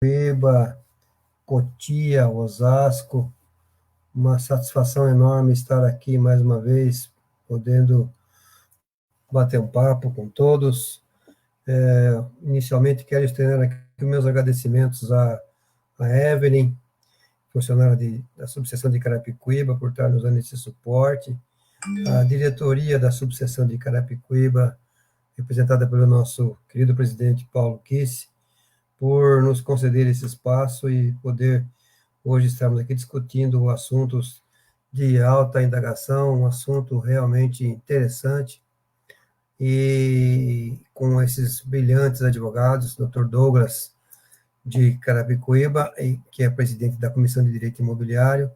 Carapicuíba, Cotia, Osasco. Uma satisfação enorme estar aqui mais uma vez, podendo bater um papo com todos. Inicialmente, quero estender aqui meus agradecimentos à Evelyn, funcionária da subseção de Carapicuíba, por estar nos dando esse suporte, à diretoria da subseção de Carapicuíba, representada pelo nosso querido presidente Paulo Kisse, por nos conceder esse espaço e poder hoje estarmos aqui discutindo assuntos de alta indagação, um assunto realmente interessante, e com esses brilhantes advogados, Dr. Douglas, de Carapicuíba, que é presidente da Comissão de Direito Imobiliário,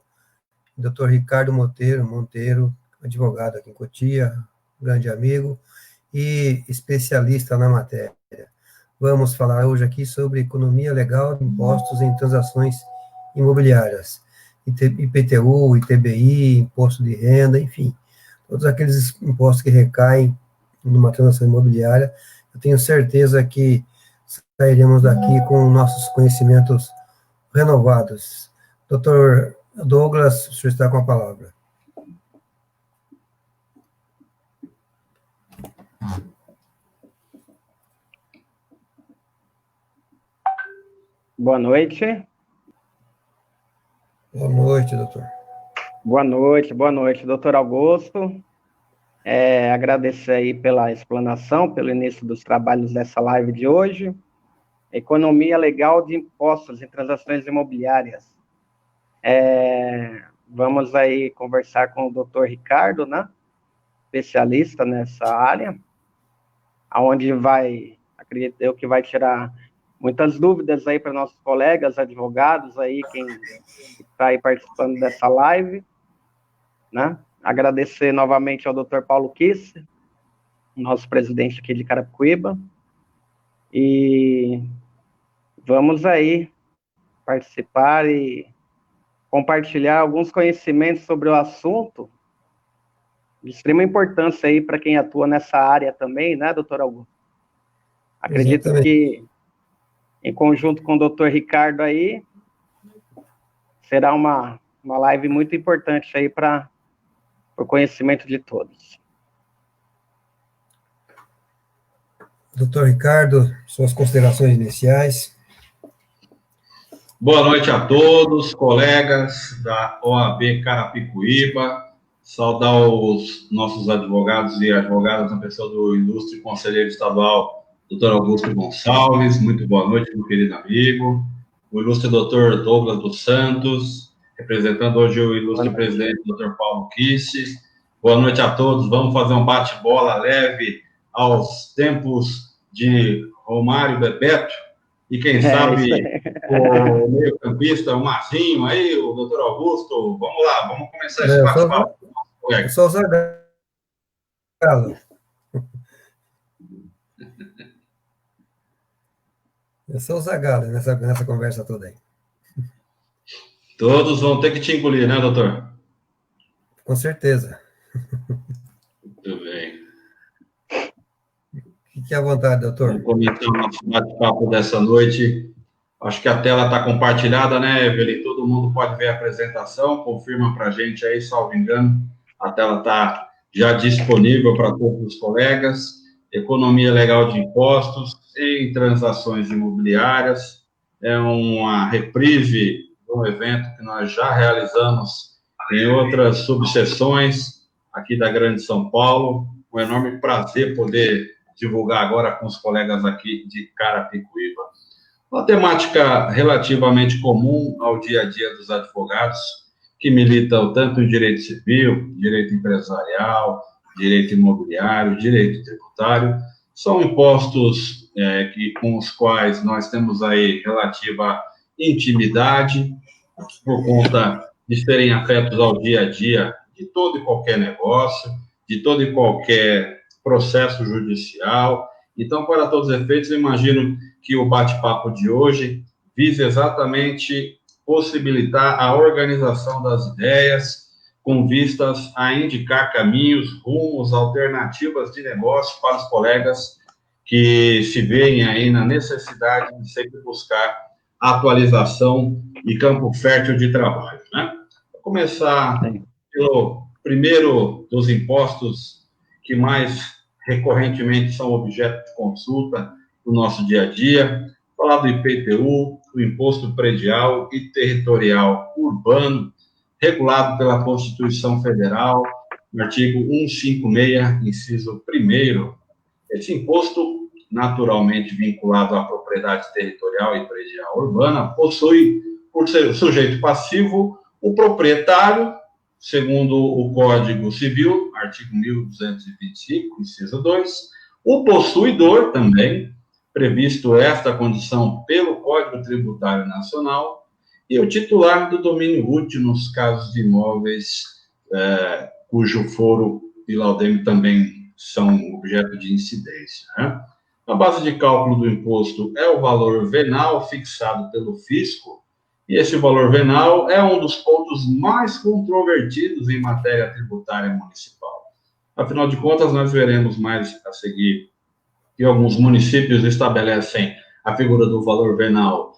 Dr. Ricardo Monteiro, advogado aqui em Cotia, grande amigo, e especialista na matéria. Vamos falar hoje aqui sobre economia legal de impostos em transações imobiliárias, IPTU, ITBI, imposto de renda, enfim, todos aqueles impostos que recaem numa transação imobiliária. Eu tenho certeza que sairemos daqui com nossos conhecimentos renovados. Doutor Douglas, o senhor está com a palavra. Boa noite. Boa noite, doutor. Boa noite, doutor Augusto. Agradecer aí pela explanação, pelo início dos trabalhos dessa live de hoje. Economia legal de impostos em transações imobiliárias. Vamos aí conversar com o doutor Ricardo, né? Especialista nessa área, aonde acredito eu que vai tirar muitas dúvidas aí para nossos colegas, advogados aí, quem está aí participando dessa live, né? Agradecer novamente ao Dr. Paulo Kisse, nosso presidente aqui de Carapicuíba, e vamos aí participar e compartilhar alguns conhecimentos sobre o assunto, de extrema importância aí para quem atua nessa área também, né, doutor Augusto? Acredito Exatamente. que, em conjunto com o doutor Ricardo aí, será uma live muito importante aí para o conhecimento de todos. Doutor Ricardo, suas considerações iniciais. Boa noite a todos, colegas da OAB Carapicuíba. Saudar os nossos advogados e advogadas, na pessoa do ilustre conselheiro estadual, doutor Augusto Gonçalves. Muito boa noite, meu querido amigo. O ilustre doutor Douglas dos Santos, representando hoje o ilustre presidente, doutor Paulo Kisse. Boa noite a todos. Vamos fazer um bate-bola leve aos tempos de Romário e Bebeto. E quem sabe o meio-campista, o Marcinho aí, o doutor Augusto. Vamos lá, vamos começar esse bate-papo. Eu sou o Zagalo. Eu sou o Zagalo nessa conversa toda aí. Todos vão ter que te engolir, né, doutor? Com certeza. Muito bem. Fique à vontade, doutor. Vamos começar o nosso bate-papo dessa noite. Acho que a tela está compartilhada, né, Evelyn? Todo mundo pode ver a apresentação. Confirma para a gente aí, salvo engano. A tela está já disponível para todos os colegas. Economia legal de impostos em transações imobiliárias. É uma reprise de um evento que nós já realizamos em outras subseções aqui da Grande São Paulo. Um enorme prazer poder divulgar agora com os colegas aqui de Carapicuíba. Uma temática relativamente comum ao dia a dia dos advogados, que militam tanto em direito civil, direito empresarial, direito imobiliário, direito tributário. São impostos com os quais nós temos aí relativa intimidade, por conta de serem afetos ao dia a dia de todo e qualquer negócio, de todo e qualquer processo judicial. Então, para todos os efeitos, eu imagino que o bate-papo de hoje visa exatamente possibilitar a organização das ideias com vistas a indicar caminhos, rumos, alternativas de negócio para os colegas que se veem aí na necessidade de sempre buscar atualização e campo fértil de trabalho, né? Vou começar pelo primeiro dos impostos que mais recorrentemente são objeto de consulta no nosso dia a dia, falar do IPTU, o Imposto Predial e Territorial Urbano, regulado pela Constituição Federal, no artigo 156, inciso 1º. Esse imposto, naturalmente vinculado à propriedade territorial e predial urbana, possui, por ser sujeito passivo, o proprietário, segundo o Código Civil, artigo 1225, inciso 2, o possuidor também, previsto esta condição pelo Código Tributário Nacional, e o titular do domínio útil nos casos de imóveis cujo foro e laudeme também são objeto de incidência, né? A base de cálculo do imposto é o valor venal fixado pelo fisco, e esse valor venal é um dos pontos mais controvertidos em matéria tributária municipal. Afinal de contas, nós veremos mais a seguir que alguns municípios estabelecem a figura do valor venal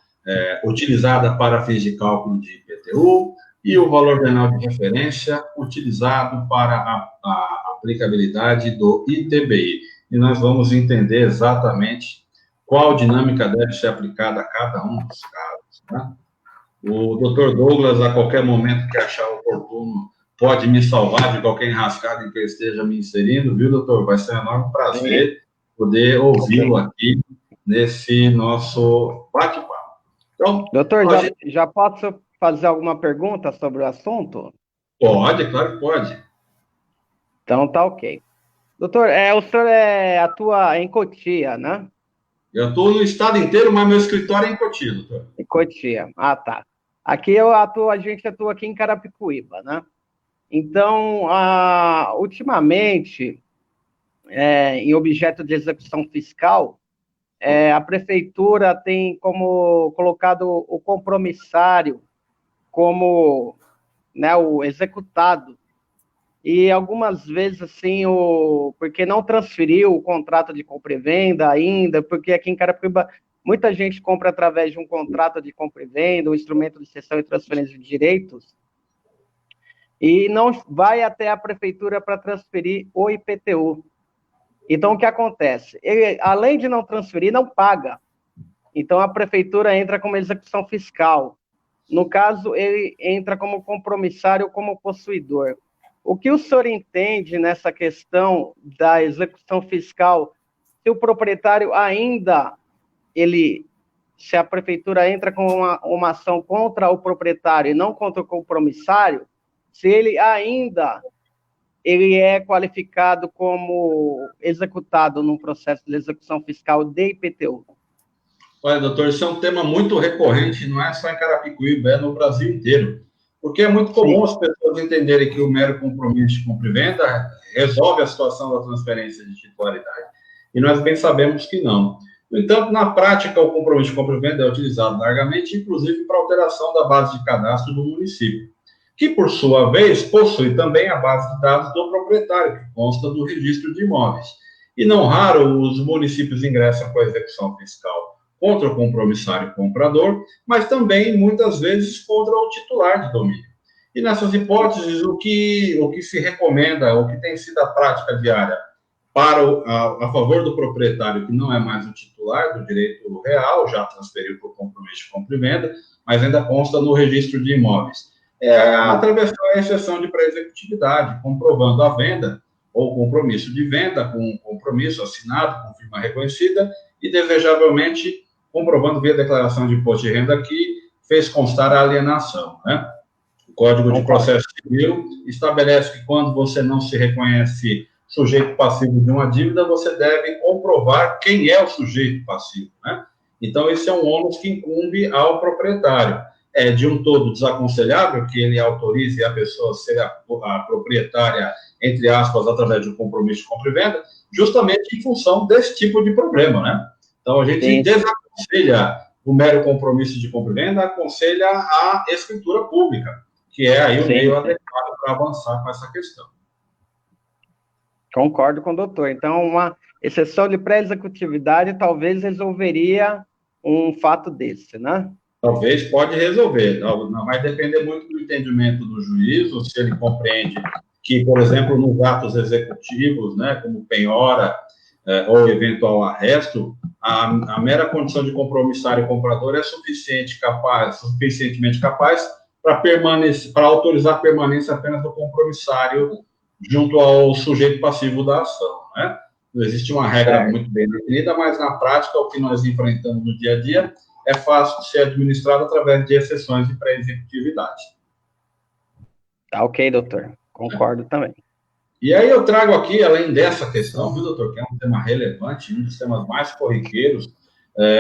utilizada para fins de cálculo de IPTU e o valor venal de referência utilizado para a aplicabilidade do ITBI. E nós vamos entender exatamente qual dinâmica deve ser aplicada a cada um dos casos, né? O Dr. Douglas, a qualquer momento que achar oportuno, pode me salvar de qualquer enrascada em que eu esteja me inserindo, viu, doutor? Vai ser um enorme prazer poder ouvi-lo aqui nesse nosso bate-papo. Então, doutor, já posso fazer alguma pergunta sobre o assunto? Pode, claro que pode. Então, tá ok. Doutor, o senhor atua em Cotia, né? Eu atuo no estado inteiro, mas meu escritório é em Cotia, doutor. Em Cotia, tá. Aqui a gente atua aqui em Carapicuíba, né? Então, ultimamente, em objeto de execução fiscal, a prefeitura tem colocado o compromissário como, né, o executado. E algumas vezes, assim, porque não transferiu o contrato de compra e venda ainda, porque aqui em Carapicuíba muita gente compra através de um contrato de compra e venda, um instrumento de cessão e transferência de direitos, e não vai até a prefeitura para transferir o IPTU. Então, o que acontece? Ele, além de não transferir, não paga. Então, a prefeitura entra como execução fiscal. No caso, ele entra como compromissário ou como possuidor. O que o senhor entende nessa questão da execução fiscal? Se o proprietário ainda, se a prefeitura entra com uma ação contra o proprietário e não contra o compromissário, se ele ainda é qualificado como executado num processo de execução fiscal de IPTU? Olha, doutor, isso é um tema muito recorrente, não é só em Carapicuíba, é no Brasil inteiro. Porque é muito comum as pessoas entenderem que o mero compromisso de compra e venda resolve a situação da transferência de titularidade. E nós bem sabemos que não. No entanto, na prática, o compromisso de compra e venda é utilizado largamente, inclusive para alteração da base de cadastro do município, que, por sua vez, possui também a base de dados do proprietário, que consta do registro de imóveis. E não raro, os municípios ingressam com a execução fiscal contra o compromissário comprador, mas também, muitas vezes, contra o titular de domínio. E nessas hipóteses, o que se recomenda, o que tem sido a prática diária a favor do proprietário, que não é mais o titular do direito real, já transferiu para o compromisso de compra e venda, mas ainda consta no registro de imóveis, atravessar a exceção de pré-executividade, comprovando a venda ou compromisso de venda com um compromisso assinado com firma reconhecida e, desejavelmente, comprovando via declaração de imposto de renda que fez constar a alienação, né? O Código de Processo Civil estabelece que quando você não se reconhece sujeito passivo de uma dívida, você deve comprovar quem é o sujeito passivo, né? Então, esse é um ônus que incumbe ao proprietário. É de um todo desaconselhável que ele autorize a pessoa a ser a proprietária, entre aspas, através de um compromisso de compra e venda, justamente em função desse tipo de problema, né? Então, a gente desaconselha o mero compromisso de compra e venda, aconselha a escritura pública, que é aí o meio adequado para avançar com essa questão. Concordo com o doutor. Então, uma exceção de pré-executividade talvez resolveria um fato desse, né? Talvez pode resolver, não vai depender muito do entendimento do juízo, se ele compreende que, por exemplo, nos atos executivos, né, como penhora ou eventual arresto, a mera condição de compromissário e comprador é suficientemente capaz para autorizar a permanência apenas do compromissário junto ao sujeito passivo da ação, né? Não existe uma regra muito bem definida, mas na prática, o que nós enfrentamos no dia a dia é fácil de ser administrado através de exceções de pré-executividade. Tá ok, doutor. Concordo também. E aí eu trago aqui, além dessa questão, viu, doutor, que é um tema relevante, um dos temas mais corriqueiros,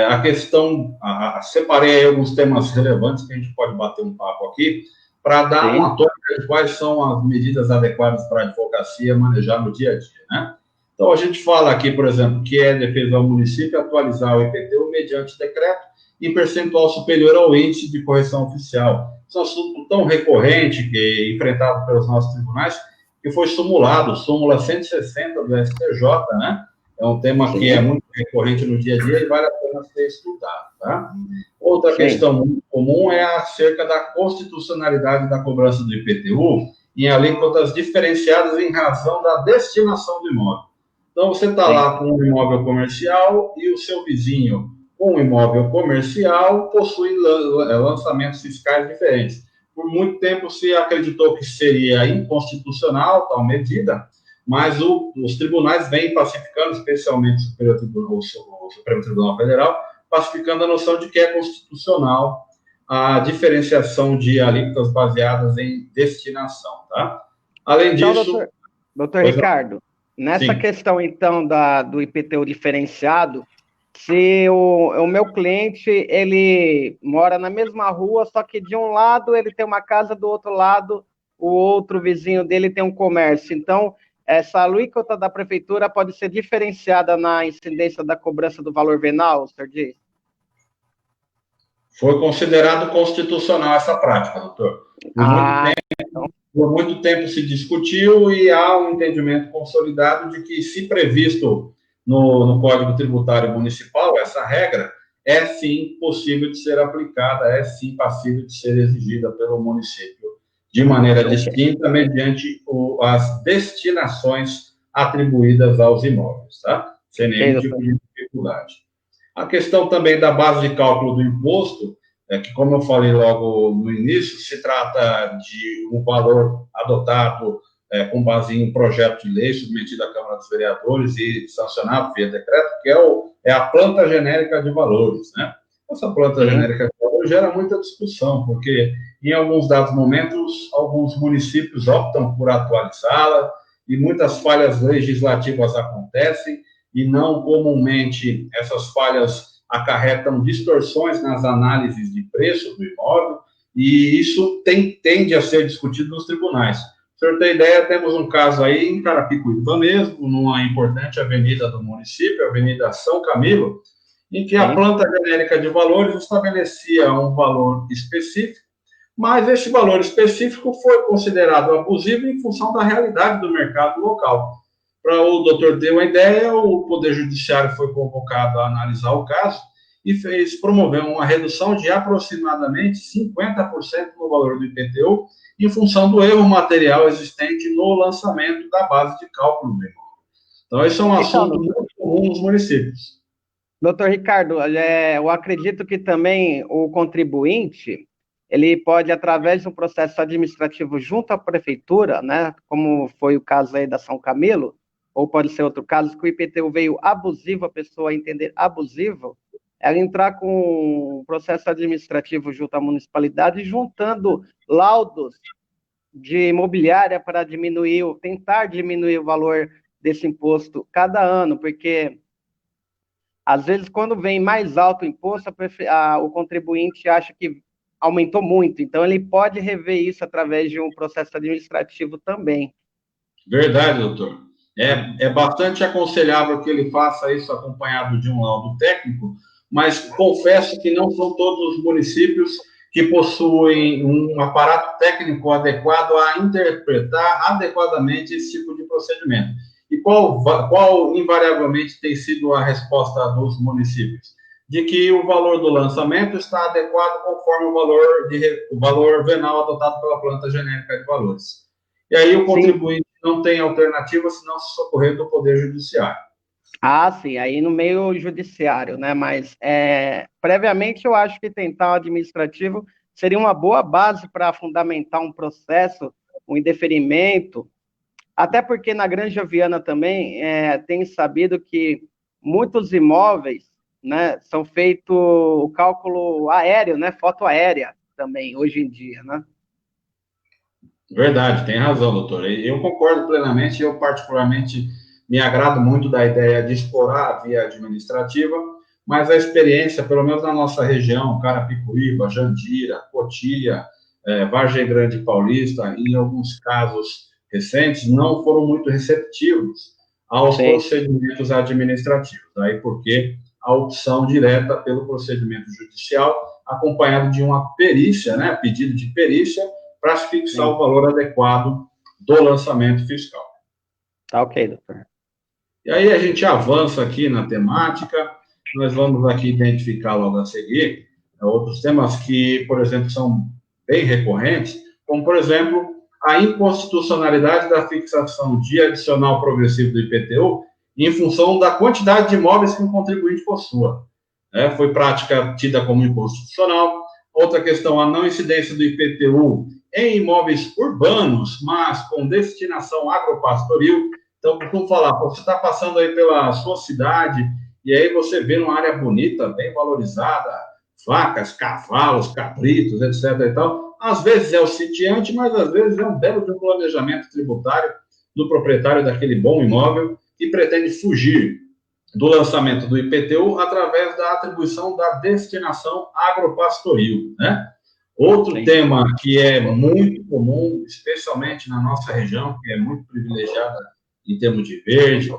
a questão, separei aí alguns temas relevantes que a gente pode bater um papo aqui, para dar uma tônica de quais são as medidas adequadas para a advocacia manejar no dia a dia, né? Então, a gente fala aqui, por exemplo, que é defesa ao município atualizar o IPTU mediante decreto em percentual superior ao índice de correção oficial. Isso é um assunto tão recorrente que enfrentado pelos nossos tribunais, que foi súmula 160 do STJ, né? É um tema que é muito recorrente no dia a dia e vale a pena ser estudado, tá? Outra questão muito comum é acerca da constitucionalidade da cobrança do IPTU em alíquotas diferenciadas em razão da destinação do imóvel. Então, você está lá com um imóvel comercial e o seu vizinho com um imóvel comercial possui lançamentos fiscais diferentes. Por muito tempo se acreditou que seria inconstitucional tal medida, mas os tribunais vêm pacificando, especialmente o Supremo Tribunal Federal, pacificando a noção de que é constitucional a diferenciação de alíquotas baseadas em destinação, tá? Além disso... Doutor Ricardo, nessa questão, então, do IPTU diferenciado, se o meu cliente, ele mora na mesma rua, só que de um lado ele tem uma casa, do outro lado o outro vizinho dele tem um comércio. Então, essa alíquota da prefeitura pode ser diferenciada na incidência da cobrança do valor venal, senhor diz? Foi considerado constitucional essa prática, doutor. Por muito tempo se discutiu e há um entendimento consolidado de que, se previsto no Código Tributário Municipal, essa regra é sim possível de ser aplicada, é sim passível de ser exigida pelo município de maneira distinta, mediante as destinações atribuídas aos imóveis, tá? Sem nenhum tipo de dificuldade. A questão também da base de cálculo do imposto, que, como eu falei logo no início, se trata de um valor adotado com base em um projeto de lei submetido à Câmara dos Vereadores e sancionado via decreto, que é a planta genérica de valores, né? Essa planta genérica de valores gera muita discussão, porque em alguns dados momentos, alguns municípios optam por atualizá-la e muitas falhas legislativas acontecem e não comumente essas falhas acarretam distorções nas análises de preço do imóvel e isso tende a ser discutido nos tribunais. Para o senhor ter ideia, temos um caso aí em Carapicuíba mesmo, numa importante avenida do município, a Avenida São Camilo, em que a planta genérica de valores estabelecia um valor específico, mas esse valor específico foi considerado abusivo em função da realidade do mercado local. Para o doutor ter uma ideia, o Poder Judiciário foi convocado a analisar o caso e promoveu uma redução de aproximadamente 50% no valor do IPTU em função do erro material existente no lançamento da base de cálculo do imóvel. Então, esse é um assunto muito comum nos municípios. Doutor Ricardo, eu acredito que também o contribuinte, ele pode, através de um processo administrativo junto à prefeitura, né, como foi o caso aí da São Camilo, ou pode ser outro caso, que o IPTU veio abusivo, a pessoa entender abusivo, ela entrar com um processo administrativo junto à municipalidade, juntando laudos de imobiliária para tentar diminuir o valor desse imposto cada ano, porque às vezes quando vem mais alto o imposto, o contribuinte acha que aumentou muito, então ele pode rever isso através de um processo administrativo também. Verdade, doutor. É bastante aconselhável que ele faça isso acompanhado de um laudo técnico, mas confesso que não são todos os municípios que possuem um aparato técnico adequado a interpretar adequadamente esse tipo de procedimento. E qual invariavelmente tem sido a resposta dos municípios? de que o valor do lançamento está adequado conforme o valor venal adotado pela planta genérica de valores. E aí o contribuinte não tem alternativa senão se socorrer do Poder Judiciário. Ah, sim, aí no meio judiciário, né? Mas previamente eu acho que tentar o administrativo seria uma boa base para fundamentar um processo, um indeferimento, até porque na Granja Viana também tem sabido que muitos imóveis, né, são feito o cálculo aéreo, né, foto aérea também, hoje em dia, né? Verdade, tem razão, doutor. Eu concordo plenamente, eu particularmente me agrado muito da ideia de explorar a via administrativa, mas a experiência, pelo menos na nossa região, Carapicuíba, Jandira, Cotia, Vargem Grande Paulista, em alguns casos recentes, não foram muito receptivos aos procedimentos administrativos. Daí porque a opção direta pelo procedimento judicial, acompanhado de uma perícia, né, pedido de perícia, para se fixar o valor adequado do lançamento fiscal. Tá ok, doutor. E aí a gente avança aqui na temática, nós vamos aqui identificar logo a seguir outros temas que, por exemplo, são bem recorrentes, como, por exemplo, a inconstitucionalidade da fixação de adicional progressivo do IPTU em função da quantidade de imóveis que um contribuinte possua. Foi prática tida como inconstitucional. Outra questão, a não incidência do IPTU em imóveis urbanos, mas com destinação agropastoril. Então, costumo falar, você está passando aí pela sua cidade e aí você vê uma área bonita, bem valorizada, vacas, cavalos, cabritos, etc. e tal. Às vezes é o sitiante, mas às vezes é um belo de um planejamento tributário do proprietário daquele bom imóvel que pretende fugir do lançamento do IPTU através da atribuição da destinação agropastoril, né? Outro tema que é muito comum, especialmente na nossa região, que é muito privilegiada em termos de verde,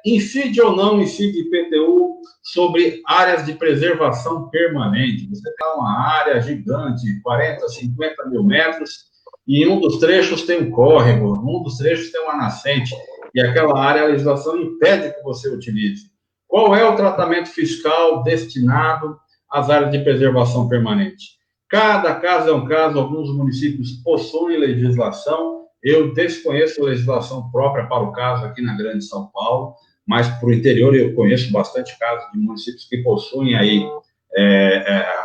incide ou não incide IPTU sobre áreas de preservação permanente. Você tem uma área gigante, 40, 50 mil metros, e em um dos trechos tem um córrego, em um dos trechos tem uma nascente, e aquela área a legislação impede que você utilize. Qual é o tratamento fiscal destinado às áreas de preservação permanente? Cada caso é um caso, alguns municípios possuem legislação, eu desconheço a legislação própria para o caso aqui na Grande São Paulo, mas para o interior eu conheço bastante casos de municípios que possuem aí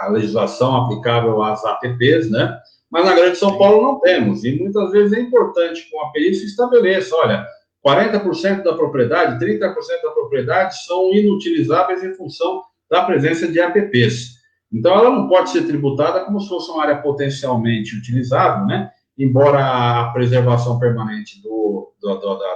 a legislação aplicável às APPs, né? Mas na Grande São Paulo não temos, e muitas vezes é importante que uma perícia estabeleça, olha, 40% da propriedade, 30% da propriedade são inutilizáveis em função da presença de APPs. Então, ela não pode ser tributada como se fosse uma área potencialmente utilizável, né? Embora a preservação permanente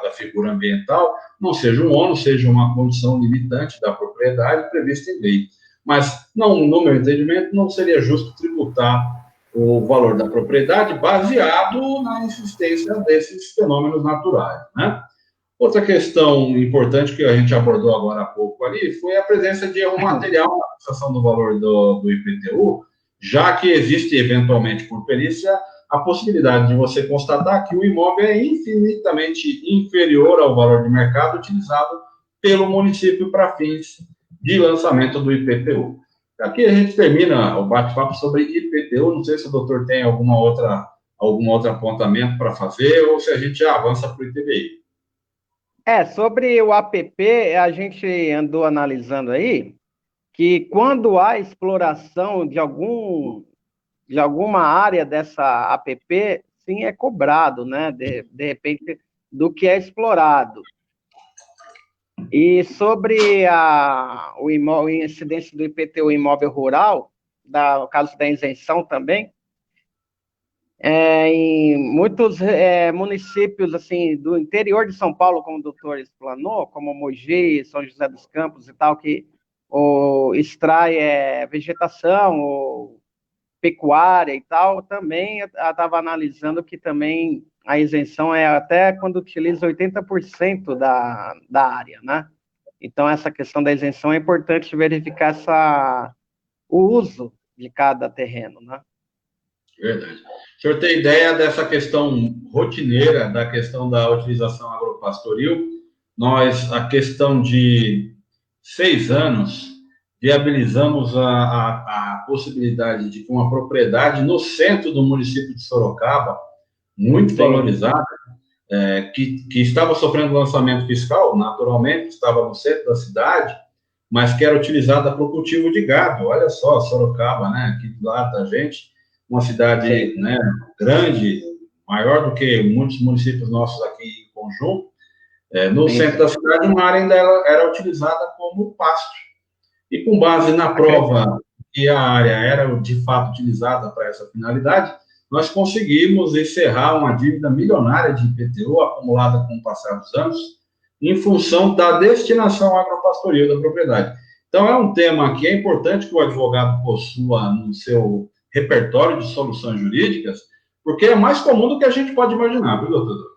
da figura ambiental não seja um ônus, seja uma condição limitante da propriedade prevista em lei. Mas, não, no meu entendimento, não seria justo tributar o valor da propriedade baseado na existência desses fenômenos naturais, né? Outra questão importante que a gente abordou agora há pouco ali foi a presença de erro material na fixação do valor do IPTU, já que existe, eventualmente, por perícia, a possibilidade de você constatar que o imóvel é infinitamente inferior ao valor de mercado utilizado pelo município para fins de lançamento do IPTU. Aqui a gente termina o bate-papo sobre IPTU, não sei se o doutor tem algum outro apontamento para fazer ou se a gente já avança para o ITBI. Sobre o APP, a gente andou analisando aí que quando há exploração de alguma área dessa APP, sim, é cobrado, né, de repente, do que é explorado. E sobre a incidência do IPTU imóvel rural, o caso da isenção também, em muitos municípios assim do interior de São Paulo, como o doutor explanou, como Mogi, São José dos Campos e tal, que extrai vegetação, ou pecuária e tal, também estava analisando que também a isenção é até quando utiliza 80% da área, né? Então, essa questão da isenção é importante verificar o uso de cada terreno, né? Verdade. O senhor tem ideia dessa questão rotineira, da questão da utilização agropastoril? A questão de 6 anos viabilizamos a possibilidade de que uma propriedade no centro do município de Sorocaba, muito valorizada, que estava sofrendo lançamento fiscal, naturalmente, estava no centro da cidade, mas que era utilizada para o cultivo de gado. Olha só, Sorocaba, né, aqui do lado da gente, uma cidade, né, grande, maior do que muitos municípios nossos aqui em conjunto. No centro da cidade, uma área ainda era utilizada como pasto. E com base na prova que a área era, de fato, utilizada para essa finalidade, nós conseguimos encerrar uma dívida milionária de IPTU acumulada com o passar dos anos, em função da destinação agropastoril da propriedade. Então, é um tema que é importante que o advogado possua no seu repertório de soluções jurídicas, porque é mais comum do que a gente pode imaginar, viu, doutor Douglas?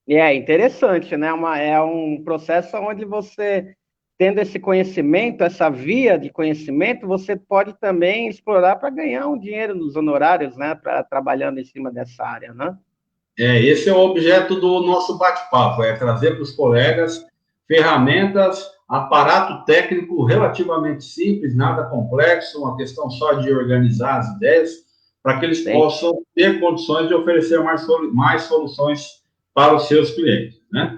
É interessante, né? É um processo onde você, tendo esse conhecimento, essa via de conhecimento, você pode também explorar para ganhar um dinheiro nos honorários, né? Trabalhando em cima dessa área, né? Esse é o objeto do nosso bate-papo, é trazer para os colegas ferramentas, aparato técnico relativamente simples, nada complexo, uma questão só de organizar as ideias, para que eles possam ter condições de oferecer mais soluções para os seus clientes, né?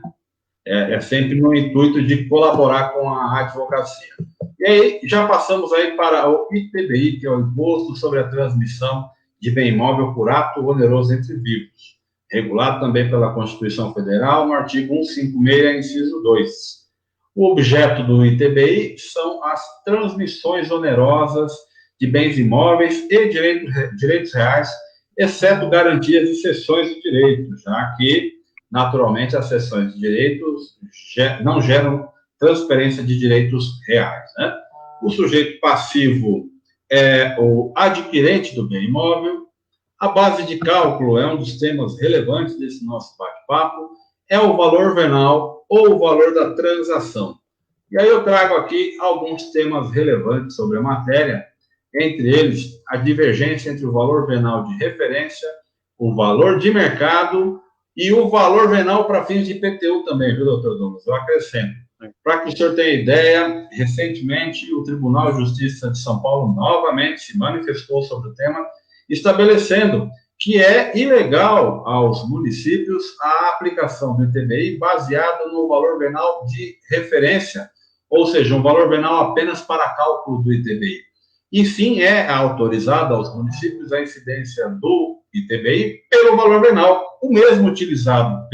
É sempre no intuito de colaborar com a advocacia. E aí, já passamos aí para o ITBI, que é o Imposto sobre a Transmissão de Bem Imóvel por Ato Oneroso entre Vivos, regulado também pela Constituição Federal, no artigo 156, inciso 2. O objeto do ITBI são as transmissões onerosas de bens imóveis e direitos reais, exceto garantias e cessões de direitos, já que, naturalmente, as cessões de direitos não geram transferência de direitos reais, né? O sujeito passivo é o adquirente do bem imóvel. A base de cálculo é um dos temas relevantes desse nosso bate-papo, é o valor venal ou o valor da transação. E aí eu trago aqui alguns temas relevantes sobre a matéria, entre eles a divergência entre o valor venal de referência, o valor de mercado e o valor venal para fins de IPTU também, viu, doutor Douglas? Eu acrescento. Para que o senhor tenha ideia, recentemente o Tribunal de Justiça de São Paulo novamente se manifestou sobre o tema, estabelecendo que é ilegal aos municípios a aplicação do ITBI baseada no valor venal de referência, ou seja, um valor venal apenas para cálculo do ITBI. E sim, é autorizado aos municípios a incidência do ITBI pelo valor venal, o mesmo utilizado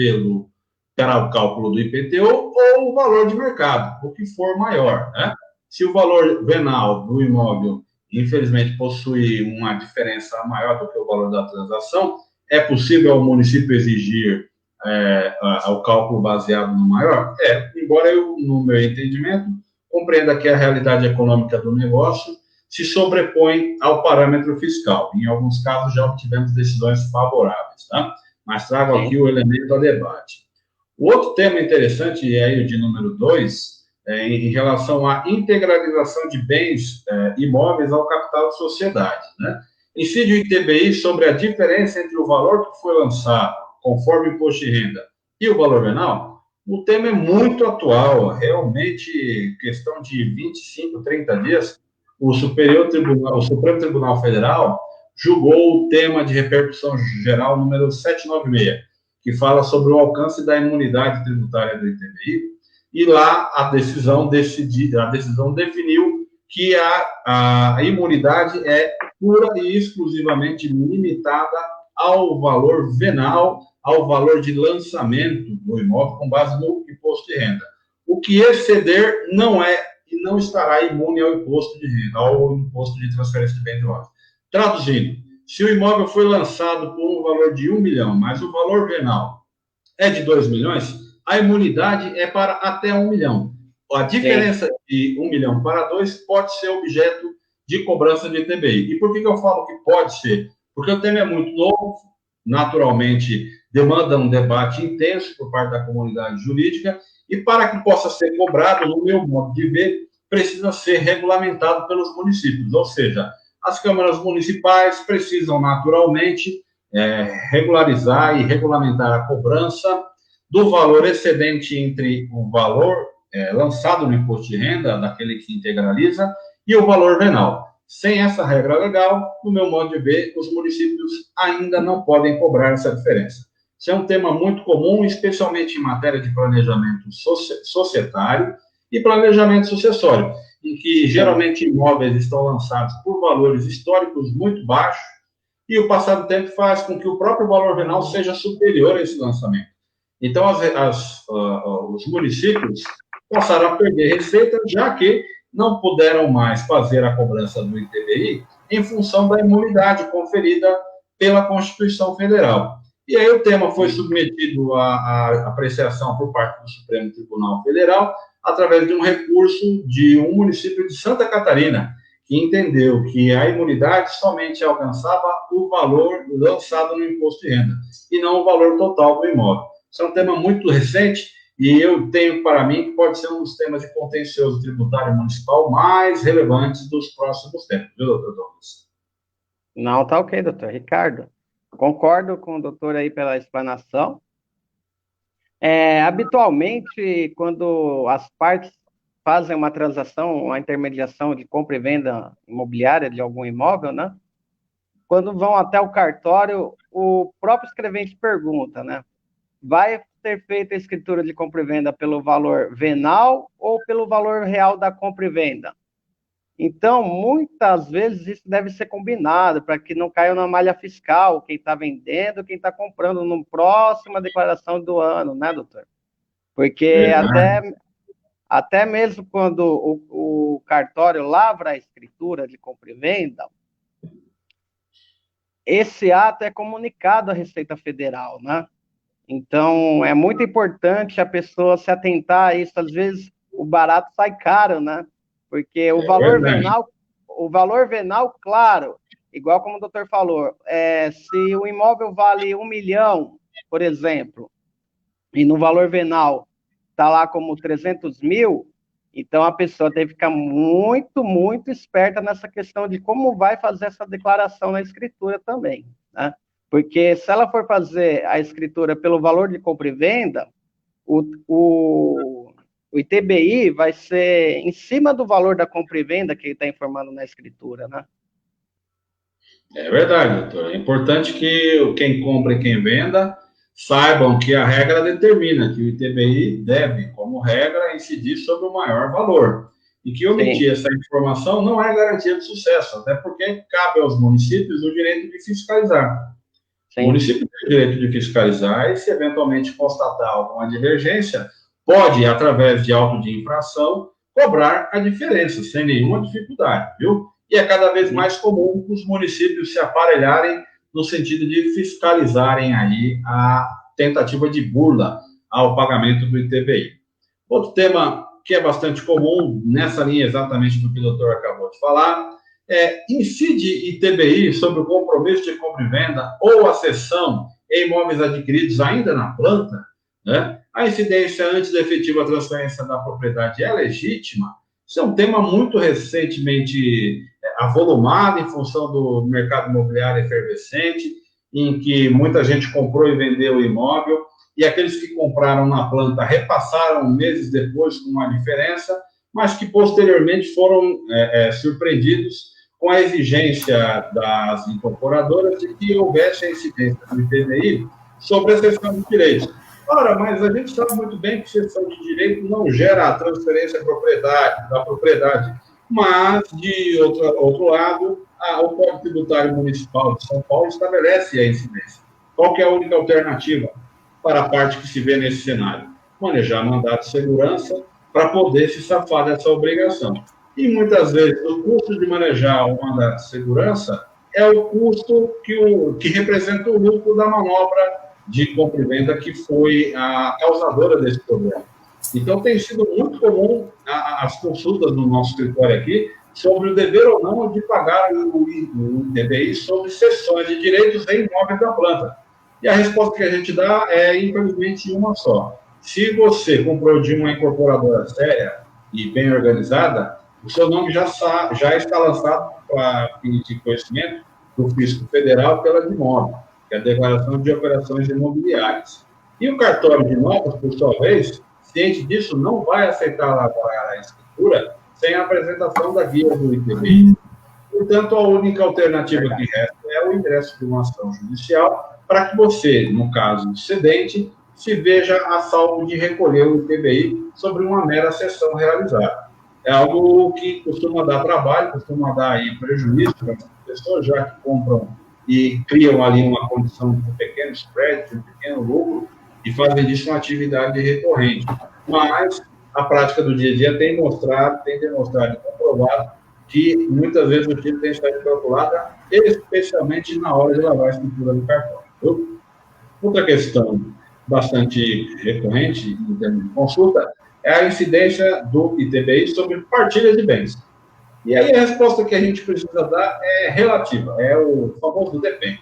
para o cálculo do IPTU ou o valor de mercado, o que for maior, né? Se o valor venal do imóvel, infelizmente, possui uma diferença maior do que o valor da transação, é possível ao município exigir o cálculo baseado no maior? Embora eu, no meu entendimento, compreenda que a realidade econômica do negócio se sobrepõe ao parâmetro fiscal. Em alguns casos, já obtivemos decisões favoráveis, tá? Mas trago aqui o elemento a debate. O outro tema interessante, e aí o de número 2, em relação à integralização de bens imóveis ao capital de sociedade, né? Incide o ITBI sobre a diferença entre o valor que foi lançado, conforme o imposto de renda, e o valor venal. O tema é muito atual, realmente, questão de 25, 30 dias, o Supremo Tribunal Federal julgou o tema de repercussão geral número 796, que fala sobre o alcance da imunidade tributária do ITBI, e lá a decisão definiu que a imunidade é pura e exclusivamente limitada ao valor venal, ao valor de lançamento do imóvel com base no imposto de renda. O que exceder não é e não estará imune ao imposto de renda, ao imposto de transferência de bens imóveis. Traduzindo, se o imóvel foi lançado por um valor de 1 milhão, mas o valor venal é de 2 milhões, a imunidade é para até 1 milhão. A diferença de 1 milhão para 2 pode ser objeto de cobrança de ITBI. E por que eu falo que pode ser? Porque o tema é muito novo, naturalmente demanda um debate intenso por parte da comunidade jurídica, e para que possa ser cobrado, no meu modo de ver, precisa ser regulamentado pelos municípios, ou seja, as câmaras municipais precisam naturalmente regularizar e regulamentar a cobrança do valor excedente entre o valor lançado no imposto de renda, daquele que integraliza, e o valor venal. Sem essa regra legal, no meu modo de ver, os municípios ainda não podem cobrar essa diferença. Isso é um tema muito comum, especialmente em matéria de planejamento societário e planejamento sucessório, em que geralmente imóveis estão lançados por valores históricos muito baixos e o passar do tempo faz com que o próprio valor venal seja superior a esse lançamento. Então, os municípios passaram a perder receita, já que não puderam mais fazer a cobrança do ITBI em função da imunidade conferida pela Constituição Federal. E aí o tema foi submetido à apreciação por parte do Supremo Tribunal Federal através de um recurso de um município de Santa Catarina, que entendeu que a imunidade somente alcançava o valor lançado no imposto de renda, e não o valor total do imóvel. Isso é um tema muito recente, e eu tenho para mim que pode ser um dos temas de contencioso tributário municipal mais relevantes dos próximos tempos, viu, doutor Douglas? Não, tá ok, doutor Ricardo. Concordo com o doutor aí pela explanação. Habitualmente, quando as partes fazem uma transação, uma intermediação de compra e venda imobiliária de algum imóvel, né? Quando vão até o cartório, o próprio escrevente pergunta, né? Vai ter feito a escritura de compra e venda pelo valor venal ou pelo valor real da compra e venda? Então, muitas vezes isso deve ser combinado para que não caia na malha fiscal, quem está vendendo, quem está comprando na próxima declaração do ano, né, doutor? Porque até mesmo quando o cartório lavra a escritura de compra e venda, esse ato é comunicado à Receita Federal, né? Então, é muito importante a pessoa se atentar a isso. Às vezes, o barato sai caro, né? Porque o valor venal, claro, igual como o doutor falou, se o imóvel vale 1 milhão, por exemplo, e no valor venal está lá como 300 mil, então a pessoa tem que ficar muito, muito esperta nessa questão de como vai fazer essa declaração na escritura também, né? Porque se ela for fazer a escritura pelo valor de compra e venda, o ITBI vai ser em cima do valor da compra e venda que ele está informando na escritura, né? É verdade, doutor. É importante que quem compra e quem venda saibam que a regra determina que o ITBI deve, como regra, incidir sobre o maior valor. E que omitir essa informação não é garantia de sucesso, até porque cabe aos municípios o direito de fiscalizar. Sim. O município tem o direito de fiscalizar e, se eventualmente constatar alguma divergência, pode, através de auto de infração, cobrar a diferença, sem nenhuma dificuldade, viu? E é cada vez mais comum os municípios se aparelharem no sentido de fiscalizarem aí a tentativa de burla ao pagamento do ITBI. Outro tema que é bastante comum, nessa linha exatamente do que o doutor acabou de falar, incide ITBI sobre o compromisso de compra e venda ou a cessão em imóveis adquiridos ainda na planta, né? A incidência antes da efetiva transferência da propriedade é legítima. Isso é um tema muito recentemente avolumado em função do mercado imobiliário efervescente, em que muita gente comprou e vendeu o imóvel, e aqueles que compraram na planta repassaram meses depois com uma diferença, mas que posteriormente foram surpreendidos com a exigência das incorporadoras de que houvesse a incidência do ITBI sobre a cessão de direitos. Ora, mas a gente sabe muito bem que cessão de direito não gera a transferência da propriedade, mas, de outro lado, o Código Tributário Municipal de São Paulo estabelece a incidência. Qual que é a única alternativa para a parte que se vê nesse cenário? Manejar mandato de segurança para poder se safar dessa obrigação. E, muitas vezes, o custo de manejar o mandato de segurança é o custo que representa o lucro da manobra de compra e venda que foi a causadora desse problema. Então, tem sido muito comum as consultas no nosso escritório aqui sobre o dever ou não de pagar o ITBI sobre cessões de direitos em imóveis da planta. E a resposta que a gente dá é, infelizmente, uma só. Se você comprou de uma incorporadora séria e bem organizada, o seu nome já está lançado para pedir conhecimento do Fisco Federal pela DIMOB, que é a Declaração de Operações Imobiliárias. E o cartório de notas, por sua vez, ciente disso, não vai aceitar elaborar a escritura sem a apresentação da guia do ITBI. Portanto, a única alternativa que resta é o ingresso de uma ação judicial para que você, no caso do cedente, se veja a salvo de recolher o ITBI sobre uma mera sessão realizada. É algo que costuma dar trabalho, costuma dar aí prejuízo para as pessoas, já que compram e criam ali uma condição de um pequeno spread, de um pequeno lucro, e fazem disso uma atividade recorrente. Mas a prática do dia a dia tem demonstrado e comprovado que muitas vezes o título tem sido calculada, especialmente na hora de lavar a escritura do cartório. Viu? Outra questão bastante recorrente em termos de consulta é a incidência do ITBI sobre partilha de bens. E aí a resposta que a gente precisa dar é relativa, é o famoso depende.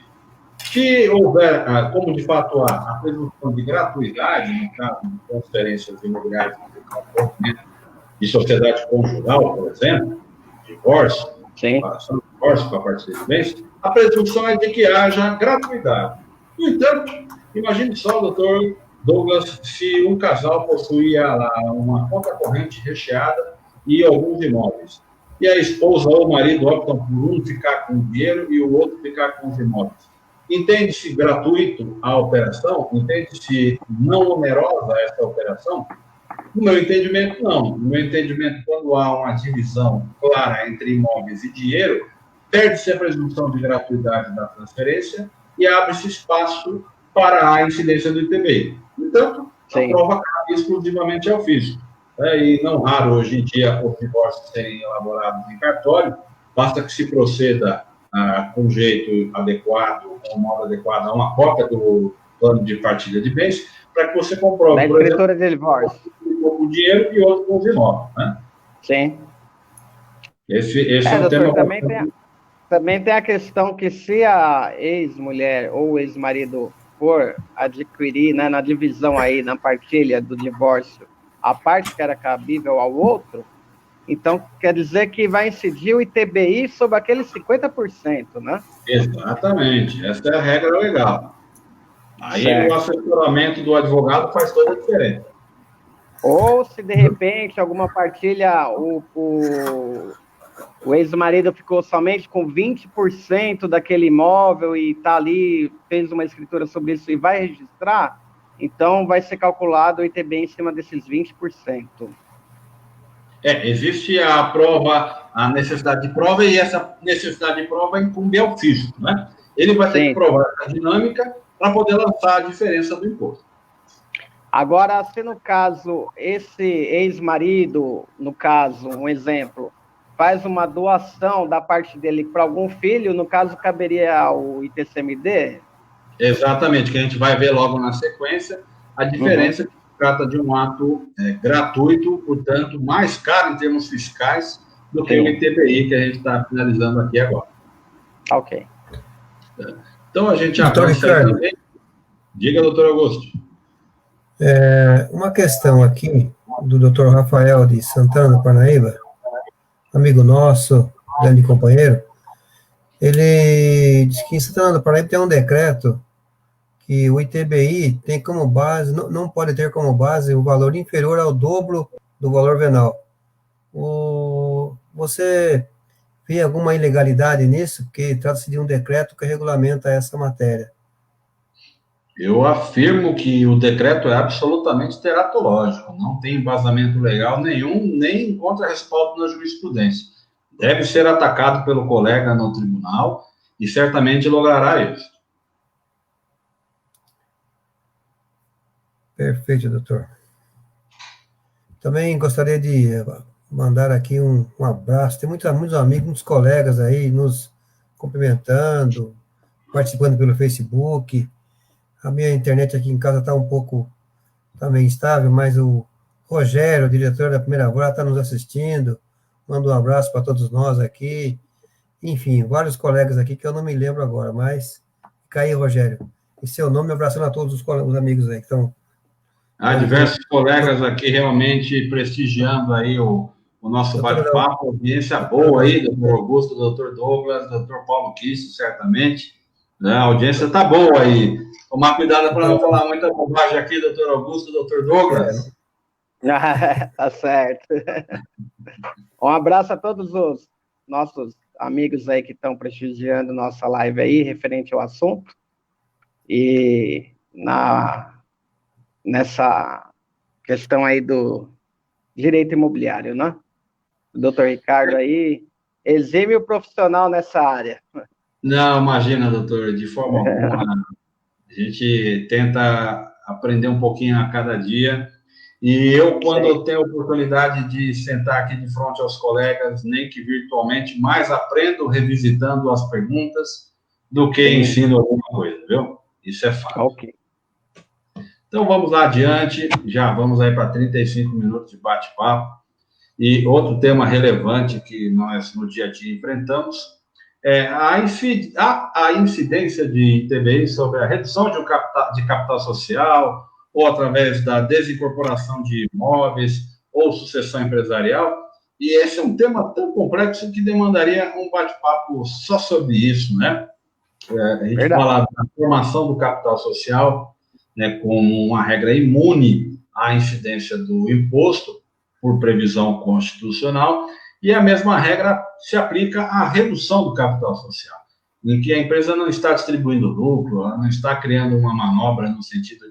Se houver, como de fato há, a presunção de gratuidade, no caso de transferências imobiliárias de sociedade conjugal, por exemplo, divórcio, separação de divórcio para partilha de bens, a presunção é de que haja gratuidade. No entanto, imagine só, doutor Douglas, se um casal possuía lá uma conta corrente recheada e alguns imóveis, e a esposa ou o marido optam por um ficar com o dinheiro e o outro ficar com os imóveis. Entende-se gratuito a operação? Entende-se não onerosa essa operação? No meu entendimento, não. No meu entendimento, quando há uma divisão clara entre imóveis e dinheiro, perde-se a presunção de gratuidade da transferência e abre-se espaço para a incidência do ITBI. Portanto, a prova cabe exclusivamente ao físico. E não raro, hoje em dia, os divórcios serem elaborados em cartório, basta que se proceda com jeito adequado, com modo adequado, a uma cópia do plano de partilha de bens, para que você comprove, por exemplo, de divórcio. Com o dinheiro e outro com os imóveis, né? Sim. Esse é um doutor, tema... Também tem a questão que se a ex-mulher ou ex-marido for adquirir, né, na divisão aí, na partilha do divórcio, a parte que era cabível ao outro, então quer dizer que vai incidir o ITBI sobre aqueles 50%, né? Exatamente, essa é a regra legal. Aí certo. O assessoramento do advogado faz toda a diferença. Ou se de repente alguma partilha, o ex-marido ficou somente com 20% daquele imóvel e está ali, fez uma escritura sobre isso e vai registrar, então vai ser calculado o ITBI em cima desses 20%. Existe a prova, a necessidade de prova, e essa necessidade de prova incumbe ao físico, né? Ele vai ter que provar a dinâmica para poder lançar a diferença do imposto. Agora, se no caso, esse ex-marido, no caso, um exemplo, faz uma doação da parte dele para algum filho, no caso, caberia o ITCMD? Exatamente, que a gente vai ver logo na sequência, a diferença que trata de um ato gratuito, portanto, mais caro em termos fiscais do que o ITBI que a gente está finalizando aqui agora. Ok. Então, a gente avança também. Diga, doutor Augusto. Uma questão aqui do doutor Rafael de Santana, Parnaíba, amigo nosso, grande companheiro. Ele diz que em Santana do Parnaíba tem um decreto que o ITBI tem como base, não pode ter como base o valor inferior ao dobro do valor venal. Você vê alguma ilegalidade nisso? Porque trata-se de um decreto que regulamenta essa matéria. Eu afirmo que o decreto é absolutamente teratológico, não tem embasamento legal nenhum, nem encontra respaldo na jurisprudência. Deve ser atacado pelo colega no tribunal e certamente logrará isso. Perfeito, doutor. Também gostaria de mandar aqui um abraço. Tem muitos amigos, muitos colegas aí nos cumprimentando, participando pelo Facebook. A minha internet aqui em casa está um pouco meio instável, mas o Rogério, o diretor da Primeira Voz, está nos assistindo. Manda um abraço para todos nós aqui. Enfim, vários colegas aqui que eu não me lembro agora, mas fica aí, Rogério. E seu nome, abraçando a todos os amigos aí que estão... Há diversos colegas aqui realmente prestigiando aí o nosso bate-papo, audiência boa aí, doutor Augusto, doutor Douglas, doutor Paulo Kisso, certamente. A audiência está boa aí. Tomar cuidado para não falar muita bobagem aqui, doutor Augusto, doutor Douglas. Tá certo. Um abraço a todos os nossos amigos aí que estão prestigiando nossa live aí, referente ao assunto. E nessa questão aí do direito imobiliário, né? O doutor Ricardo aí, exímio profissional nessa área. Não, imagina, doutor, de forma alguma. A gente tenta aprender um pouquinho a cada dia. E eu, quando eu tenho a oportunidade de sentar aqui de frente aos colegas, nem que virtualmente, mais aprendo revisitando as perguntas do que ensino alguma coisa, viu? Isso é fato. Ok. Então, vamos lá adiante. Já vamos aí para 35 minutos de bate-papo. E outro tema relevante que nós, no dia a dia, enfrentamos é a incidência de ITBI sobre a redução de capital social, ou através da desincorporação de imóveis, ou sucessão empresarial. E esse é um tema tão complexo que demandaria um bate-papo só sobre isso, né? A gente fala da formação do capital social, né, como uma regra imune à incidência do imposto, por previsão constitucional, e a mesma regra se aplica à redução do capital social, em que a empresa não está distribuindo lucro, ela não está criando uma manobra no sentido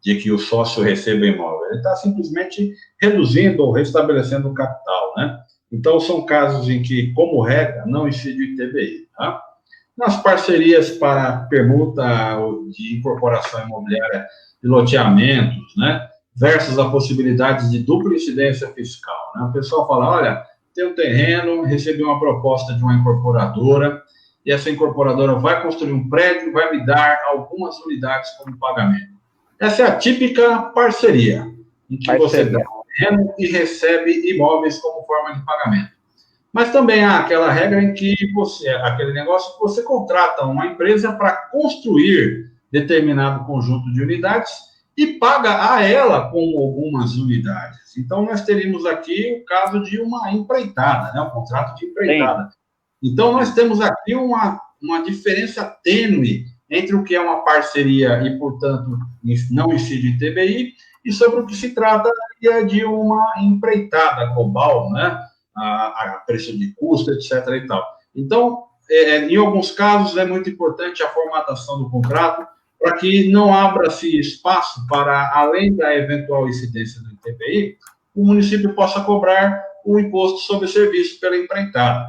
de que o sócio receba imóvel, ele está simplesmente reduzindo ou restabelecendo o capital, né? Então, são casos em que, como regra, não incide o ITBI, tá? Nas parcerias para permuta de incorporação imobiliária de loteamentos, né? Versus a possibilidade de dupla incidência fiscal, né? O pessoal fala, olha, tem um terreno, recebi uma proposta de uma incorporadora, e essa incorporadora vai construir um prédio e vai me dar algumas unidades como pagamento. Essa é a típica parceria, em que você dá um terreno e recebe imóveis como forma de pagamento. Mas também há aquela regra em que aquele negócio que você contrata uma empresa para construir determinado conjunto de unidades e paga a ela com algumas unidades. Então, nós teríamos aqui o caso de uma empreitada, né? Um contrato de empreitada. Sim. Então, nós temos aqui uma diferença tênue entre o que é uma parceria e, portanto, não incide ITBI, e sobre o que se trata de uma empreitada global, né? A preço de custo, etc. e tal. Então, em alguns casos, é muito importante a formatação do contrato para que não abra-se espaço para, além da eventual incidência do ITBI, o município possa cobrar o imposto sobre serviço pela empreitada.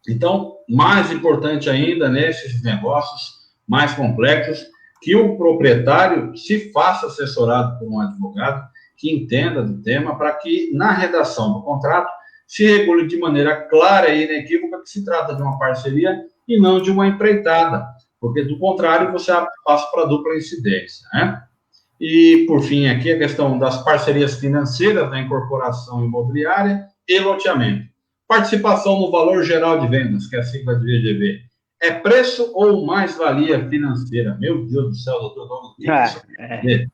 Então, mais importante ainda, nesses negócios mais complexos, que o proprietário se faça assessorado por um advogado que entenda do tema, para que, na redação do contrato, se regule de maneira clara e inequívoca que se trata de uma parceria e não de uma empreitada, porque, do contrário, você abre espaço para dupla incidência, né? E, por fim, aqui a questão das parcerias financeiras na incorporação imobiliária e loteamento. Participação no valor geral de vendas, que é a sigla de VGV. É preço ou mais-valia financeira? Meu Deus do céu, doutor Douglas, o que isso quer dizer?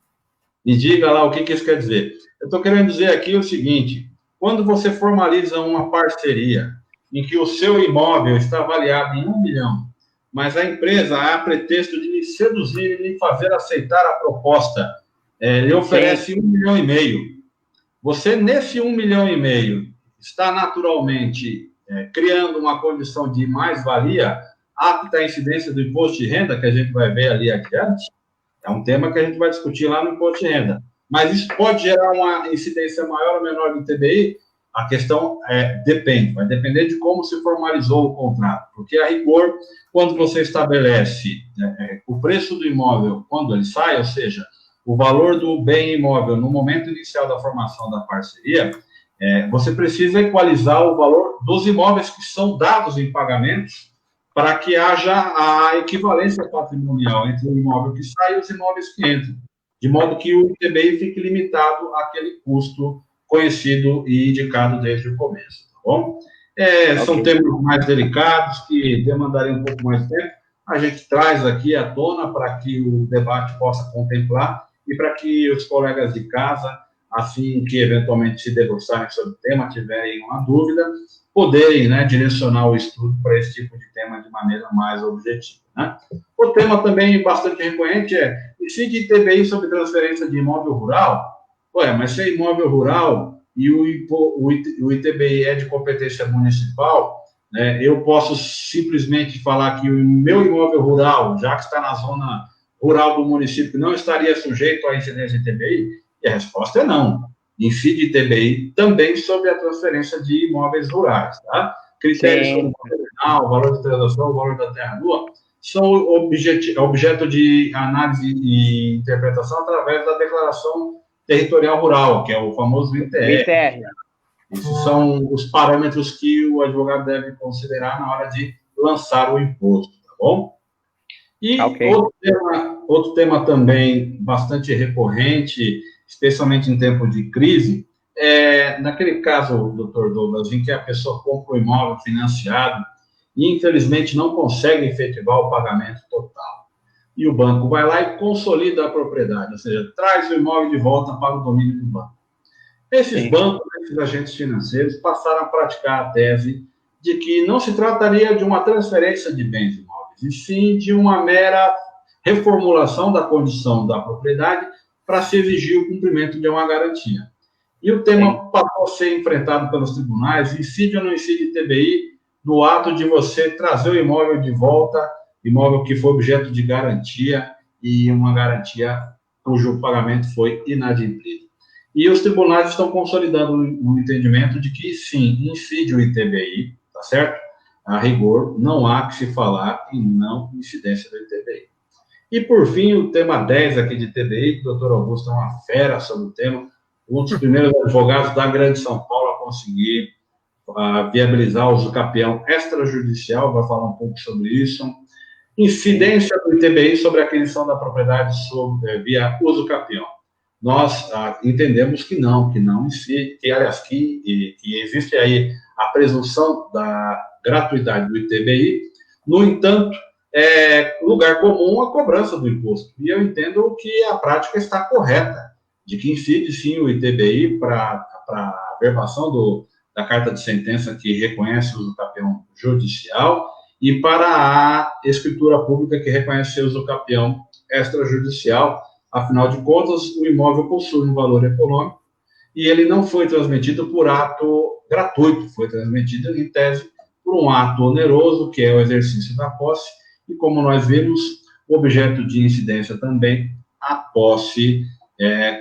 Me diga lá o que isso quer dizer. Eu estou querendo dizer aqui o seguinte: quando você formaliza uma parceria em que o seu imóvel está avaliado em 1 milhão, mas a empresa, a pretexto de lhe seduzir e lhe fazer aceitar a proposta, lhe oferece 1,5 milhão. Você, nesse 1,5 milhão, está naturalmente criando uma condição de mais-valia apta à incidência do imposto de renda, que a gente vai ver ali adiante. É um tema que a gente vai discutir lá no imposto de renda. Mas isso pode gerar uma incidência maior ou menor do ITBI? A questão depende, vai depender de como se formalizou o contrato. Porque, a rigor, quando você estabelece o preço do imóvel quando ele sai, ou seja, o valor do bem imóvel no momento inicial da formação da parceria, você precisa equalizar o valor dos imóveis que são dados em pagamentos para que haja a equivalência patrimonial entre o imóvel que sai e os imóveis que entram, de modo que o ITBI fique limitado àquele custo conhecido e indicado desde o começo, tá bom? São temas mais delicados que demandariam um pouco mais de tempo. A gente traz aqui à tona para que o debate possa contemplar e para que os colegas de casa, assim que eventualmente se debruçarem sobre o tema, tiverem uma dúvida, poderem, né, direcionar o estudo para esse tipo de tema de maneira mais objetiva, né? O tema também bastante recorrente incide ITBI sobre transferência de imóvel rural. Ué, mas se é imóvel rural e o ITBI é de competência municipal, né, eu posso simplesmente falar que o meu imóvel rural, já que está na zona rural do município, não estaria sujeito à incidência de ITBI? E a resposta é não. Incide ITBI também sobre a transferência de imóveis rurais, tá? Critérios como o valor de transação, o valor da terra nua, são objeto de análise e interpretação através da declaração territorial rural, que é o famoso ITR. Esses são os parâmetros que o advogado deve considerar na hora de lançar o imposto, tá bom? E outro tema também bastante recorrente, especialmente em tempo de crise, naquele caso, doutor Douglas, em que a pessoa compra um imóvel financiado e, infelizmente, não consegue efetivar o pagamento total. E o banco vai lá e consolida a propriedade, ou seja, traz o imóvel de volta para o domínio do banco. Esses bancos, esses agentes financeiros, passaram a praticar a tese de que não se trataria de uma transferência de bens imóveis, e sim de uma mera reformulação da condição da propriedade para se exigir o cumprimento de uma garantia. E o tema passou a ser enfrentado pelos tribunais, incide ou não incide ITBI, no ato de você trazer o imóvel de volta, imóvel que foi objeto de garantia, e uma garantia cujo pagamento foi inadimplido. E os tribunais estão consolidando o entendimento de que, sim, incide o ITBI, tá certo? A rigor, não há que se falar em não incidência do ITBI. E, por fim, o tema 10 aqui de ITBI, que o doutor Augusto é uma fera sobre o tema, um dos primeiros advogados da Grande São Paulo a conseguir viabilizar o usucapião extrajudicial, vai falar um pouco sobre isso. Incidência do ITBI sobre a aquisição da propriedade via usucapião. Nós entendemos que não incide, que existe aí a presunção da gratuidade do ITBI. No entanto, é lugar comum a cobrança do imposto. E eu entendo que a prática está correta, de que incide sim o ITBI para a verbação da carta de sentença que reconhece o usucapião judicial e para a escritura pública que reconhece o usucapião extrajudicial. Afinal de contas, o imóvel possui um valor econômico e ele não foi transmitido por ato gratuito, foi transmitido, em tese, por um ato oneroso, que é o exercício da posse, e como nós vimos, o objeto de incidência também, a posse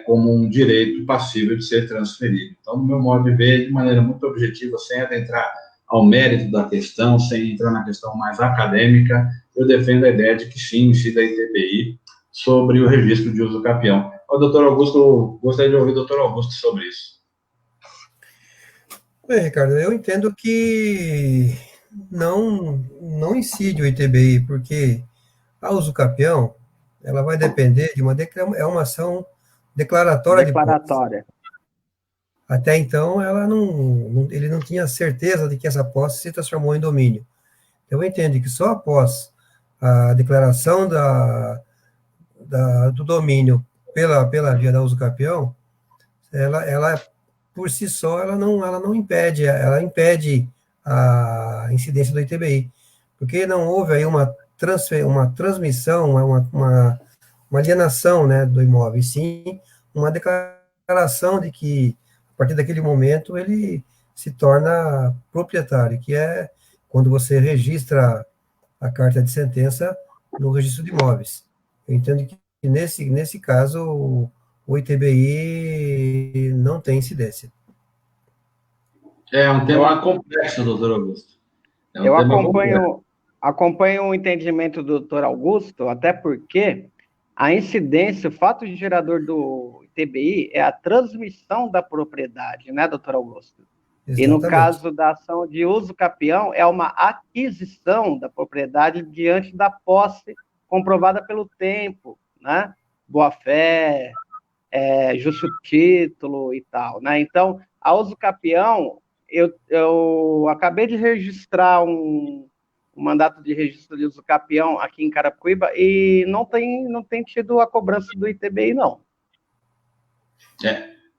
como um direito passível de ser transferido. Então, no meu modo de ver, de maneira muito objetiva, sem adentrar ao mérito da questão, sem entrar na questão mais acadêmica, eu defendo a ideia de que sim, incida a ITBI sobre o registro de usucapião. O doutor Augusto, gostaria de ouvir o doutor Augusto sobre isso. Bem, Ricardo, eu entendo que não incide o ITBI, porque a usucapião, ela vai depender de uma ação declaratória. Até então, ele não tinha certeza de que essa posse se transformou em domínio. Eu entendo que só após a declaração do domínio pela via da usucapião, ela por si só, ela não impede, ela impede a incidência do ITBI, porque não houve aí uma transmissão, uma alienação, né, do imóvel, e sim uma declaração de que, a partir daquele momento, ele se torna proprietário, que é quando você registra a carta de sentença no registro de imóveis. Eu entendo que, nesse caso, o ITBI não tem incidência. É um tema complexo, doutor Augusto. Eu acompanho o entendimento do doutor Augusto, até porque a incidência, o fato de gerador do ITBI é a transmissão da propriedade, né, doutor Augusto? Exatamente. E no caso da ação de usucapião, é uma aquisição da propriedade diante da posse comprovada pelo tempo, né? Boa-fé, justo título e tal, né? Então, a usucapião, eu acabei de registrar um mandato de registro de usucapião aqui em Carapicuíba e não tem tido a cobrança do ITBI, não.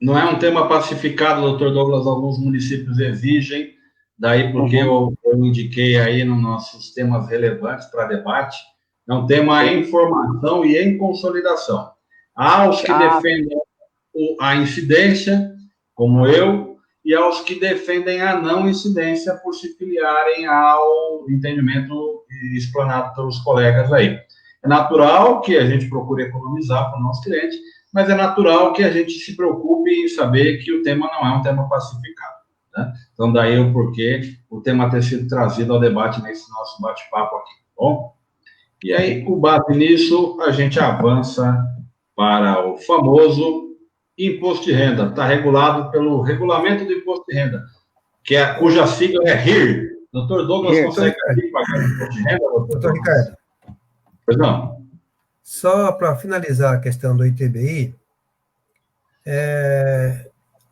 Não é um tema pacificado, doutor Douglas, alguns municípios exigem, daí porque eu indiquei aí nos nossos temas relevantes para debate, é um tema em formação e em consolidação. Há os que defendem a incidência, como eu, e aos que defendem a não incidência por se filiarem ao entendimento explanado pelos colegas aí. É natural que a gente procure economizar para o nosso cliente, mas é natural que a gente se preocupe em saber que o tema não é um tema pacificado, né? Então, daí o porquê o tema ter sido trazido ao debate nesse nosso bate-papo aqui, tá bom? E aí, com base nisso, a gente avança para o famoso imposto de renda. Está regulado pelo Regulamento do Imposto de Renda, cuja sigla é RIR. Doutor Douglas consegue pagar imposto de renda? Doutor Ricardo. Pois não. Só para finalizar a questão do ITBI,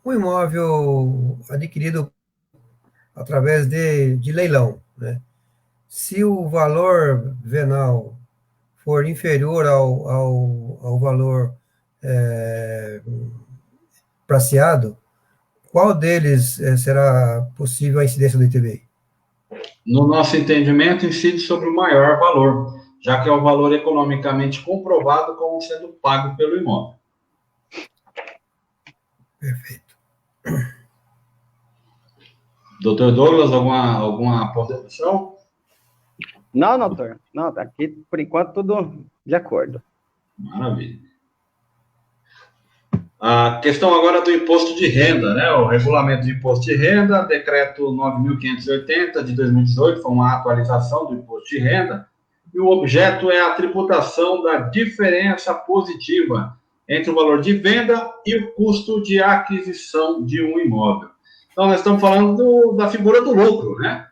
um imóvel adquirido através de leilão, né? Se o valor venal for inferior ao valor praceado, qual deles será possível a incidência do ITBI? No nosso entendimento, incide sobre o maior valor, já que é o valor economicamente comprovado como sendo pago pelo imóvel. Perfeito. Doutor Douglas, alguma ponderação? Não, doutor. Não, aqui, por enquanto, tudo de acordo. Maravilha. A questão agora do imposto de renda, né? O regulamento de imposto de renda, decreto 9.580 de 2018, foi uma atualização do imposto de renda, e o objeto é a tributação da diferença positiva entre o valor de venda e o custo de aquisição de um imóvel. Então, nós estamos falando da figura do lucro, né?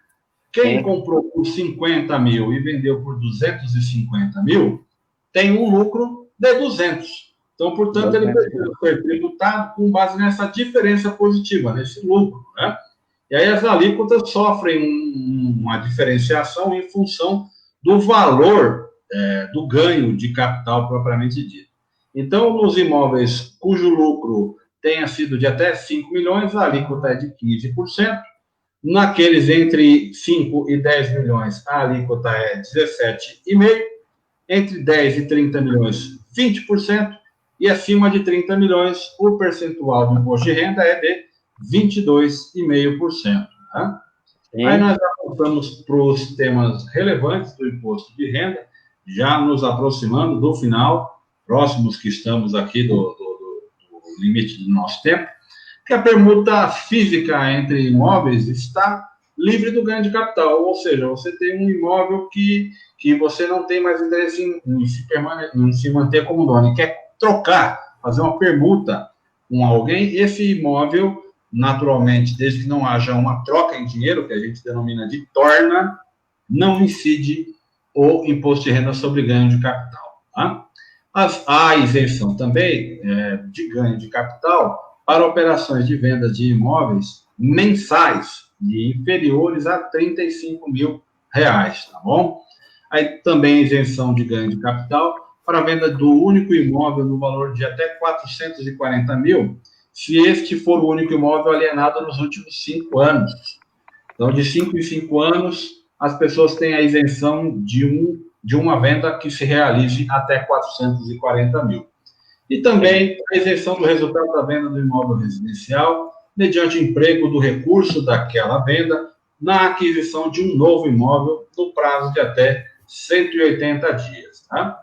Quem comprou por 50 mil e vendeu por 250 mil, tem um lucro de 200. Então, portanto, ele precisa ser tributado com base nessa diferença positiva, nesse lucro, né? E aí as alíquotas sofrem uma diferenciação em função do valor do ganho de capital propriamente dito. Então, nos imóveis cujo lucro tenha sido de até 5 milhões, a alíquota é de 15%. Naqueles entre 5 e 10 milhões, a alíquota é 17,5%. Entre 10 e 30 milhões, 20%. E acima de 30 milhões, o percentual do imposto de renda é de 22,5%. Tá? Aí nós apontamos para os temas relevantes do imposto de renda, já nos aproximando do final, próximos que estamos aqui do limite do nosso tempo, que a permuta física entre imóveis está livre do ganho de capital, ou seja, você tem um imóvel que você não tem mais interesse em se manter como dono, e quer trocar, fazer uma permuta com alguém, esse imóvel, naturalmente, desde que não haja uma troca em dinheiro, que a gente denomina de torna, não incide o imposto de renda sobre ganho de capital. Tá? Há isenção também de ganho de capital para operações de venda de imóveis mensais e inferiores a R$35 mil, tá bom? Aí também isenção de ganho de capital para a venda do único imóvel no valor de até 440 mil, se este for o único imóvel alienado nos últimos 5 anos. Então, de 5 em 5 anos, as pessoas têm a isenção de uma venda que se realize até 440 mil. E também a isenção do resultado da venda do imóvel residencial, mediante emprego do recurso daquela venda, na aquisição de um novo imóvel no prazo de até 180 dias. Tá?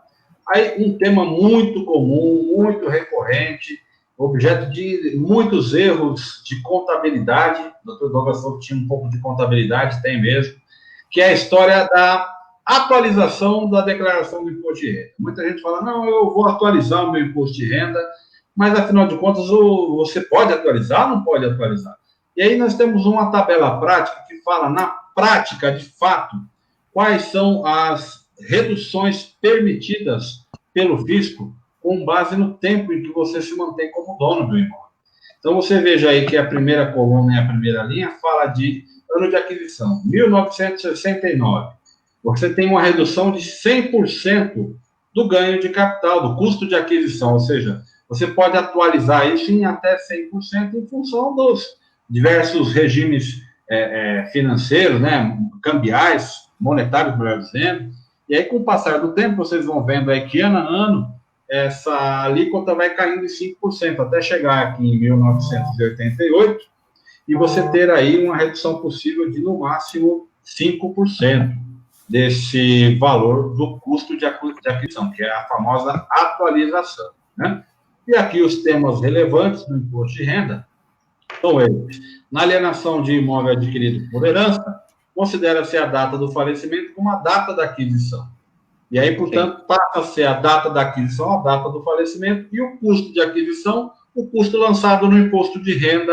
Aí, um tema muito comum, muito recorrente, objeto de muitos erros de contabilidade, o Dr. Douglas falou que tinha um pouco de contabilidade, tem mesmo, que é a história da atualização da declaração do imposto de renda. Muita gente fala, não, eu vou atualizar o meu imposto de renda, mas, afinal de contas, você pode atualizar ou não pode atualizar? E aí nós temos uma tabela prática que fala, na prática, de fato, quais são as reduções permitidas pelo fisco com base no tempo em que você se mantém como dono do imóvel. Então, você veja aí que a primeira coluna e a primeira linha fala de ano de aquisição, 1969. Você tem uma redução de 100% do ganho de capital, do custo de aquisição, ou seja, você pode atualizar isso em até 100% em função dos diversos regimes financeiros, né, cambiais, monetários, melhor dizendo. E aí, com o passar do tempo, vocês vão vendo aí que ano a ano essa alíquota vai caindo em 5%, até chegar aqui em 1988, e você ter aí uma redução possível de, no máximo, 5% desse valor do custo de aquisição, que é a famosa atualização, né? E aqui os temas relevantes do imposto de renda são eles. Na alienação de imóvel adquirido por herança, considera-se a data do falecimento como a data da aquisição. E aí, portanto, passa a ser a data da aquisição, a data do falecimento, e o custo de aquisição, o custo lançado no imposto de renda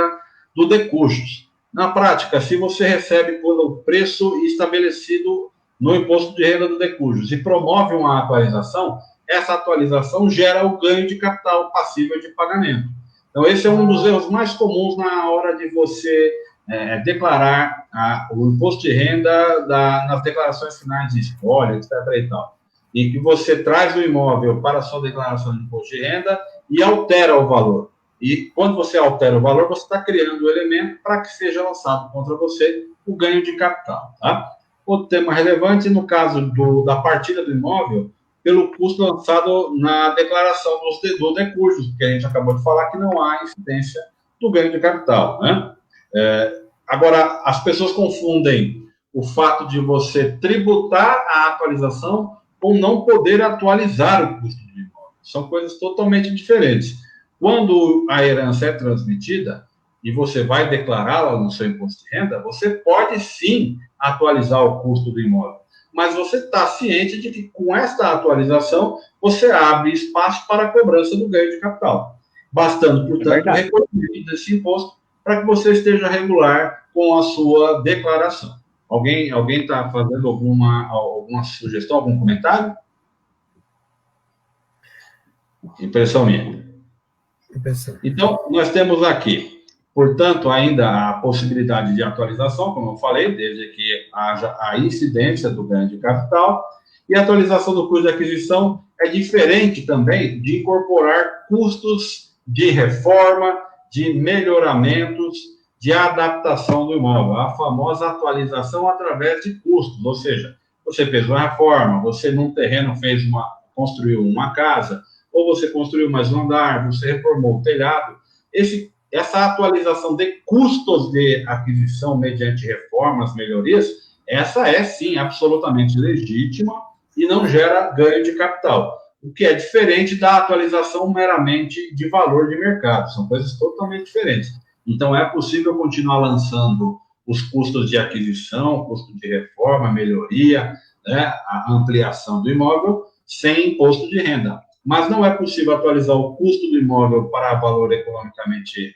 do decujus. Na prática, se você recebe pelo preço estabelecido no imposto de renda do decujus e promove uma atualização, essa atualização gera o ganho de capital passível de pagamento. Então, esse é um dos erros mais comuns na hora de você declarar o imposto de renda nas declarações finais de espólio, etc. e tal. E que você traz o imóvel para a sua declaração de imposto de renda e altera o valor. E quando você altera o valor, você está criando o elemento para que seja lançado contra você o ganho de capital, tá? Outro tema relevante, no caso da partida do imóvel, pelo custo lançado na declaração do decujus, que a gente acabou de falar que não há incidência do ganho de capital, né? Agora, as pessoas confundem o fato de você tributar a atualização com não poder atualizar o custo do imóvel. São coisas totalmente diferentes. Quando a herança é transmitida e você vai declará-la no seu imposto de renda, você pode sim atualizar o custo do imóvel. Mas você está ciente de que com esta atualização você abre espaço para a cobrança do ganho de capital. Bastando, portanto, o recolhimento desse imposto para que você esteja regular com a sua declaração. Alguém está fazendo alguma sugestão, algum comentário? Impressão minha. Então, nós temos aqui, portanto, ainda a possibilidade de atualização, como eu falei, desde que haja a incidência do ganho de capital, e a atualização do custo de aquisição é diferente também de incorporar custos de reforma, de melhoramentos, de adaptação do imóvel, a famosa atualização através de custos, ou seja, você fez uma reforma, você num terreno construiu uma casa, ou você construiu mais um andar, você reformou o telhado. Essa atualização de custos de aquisição mediante reformas, melhorias, essa é, sim, absolutamente legítima e não gera ganho de capital, o que é diferente da atualização meramente de valor de mercado. São coisas totalmente diferentes. Então, é possível continuar lançando os custos de aquisição, custo de reforma, melhoria, né, a ampliação do imóvel, sem imposto de renda. Mas não é possível atualizar o custo do imóvel para valor economicamente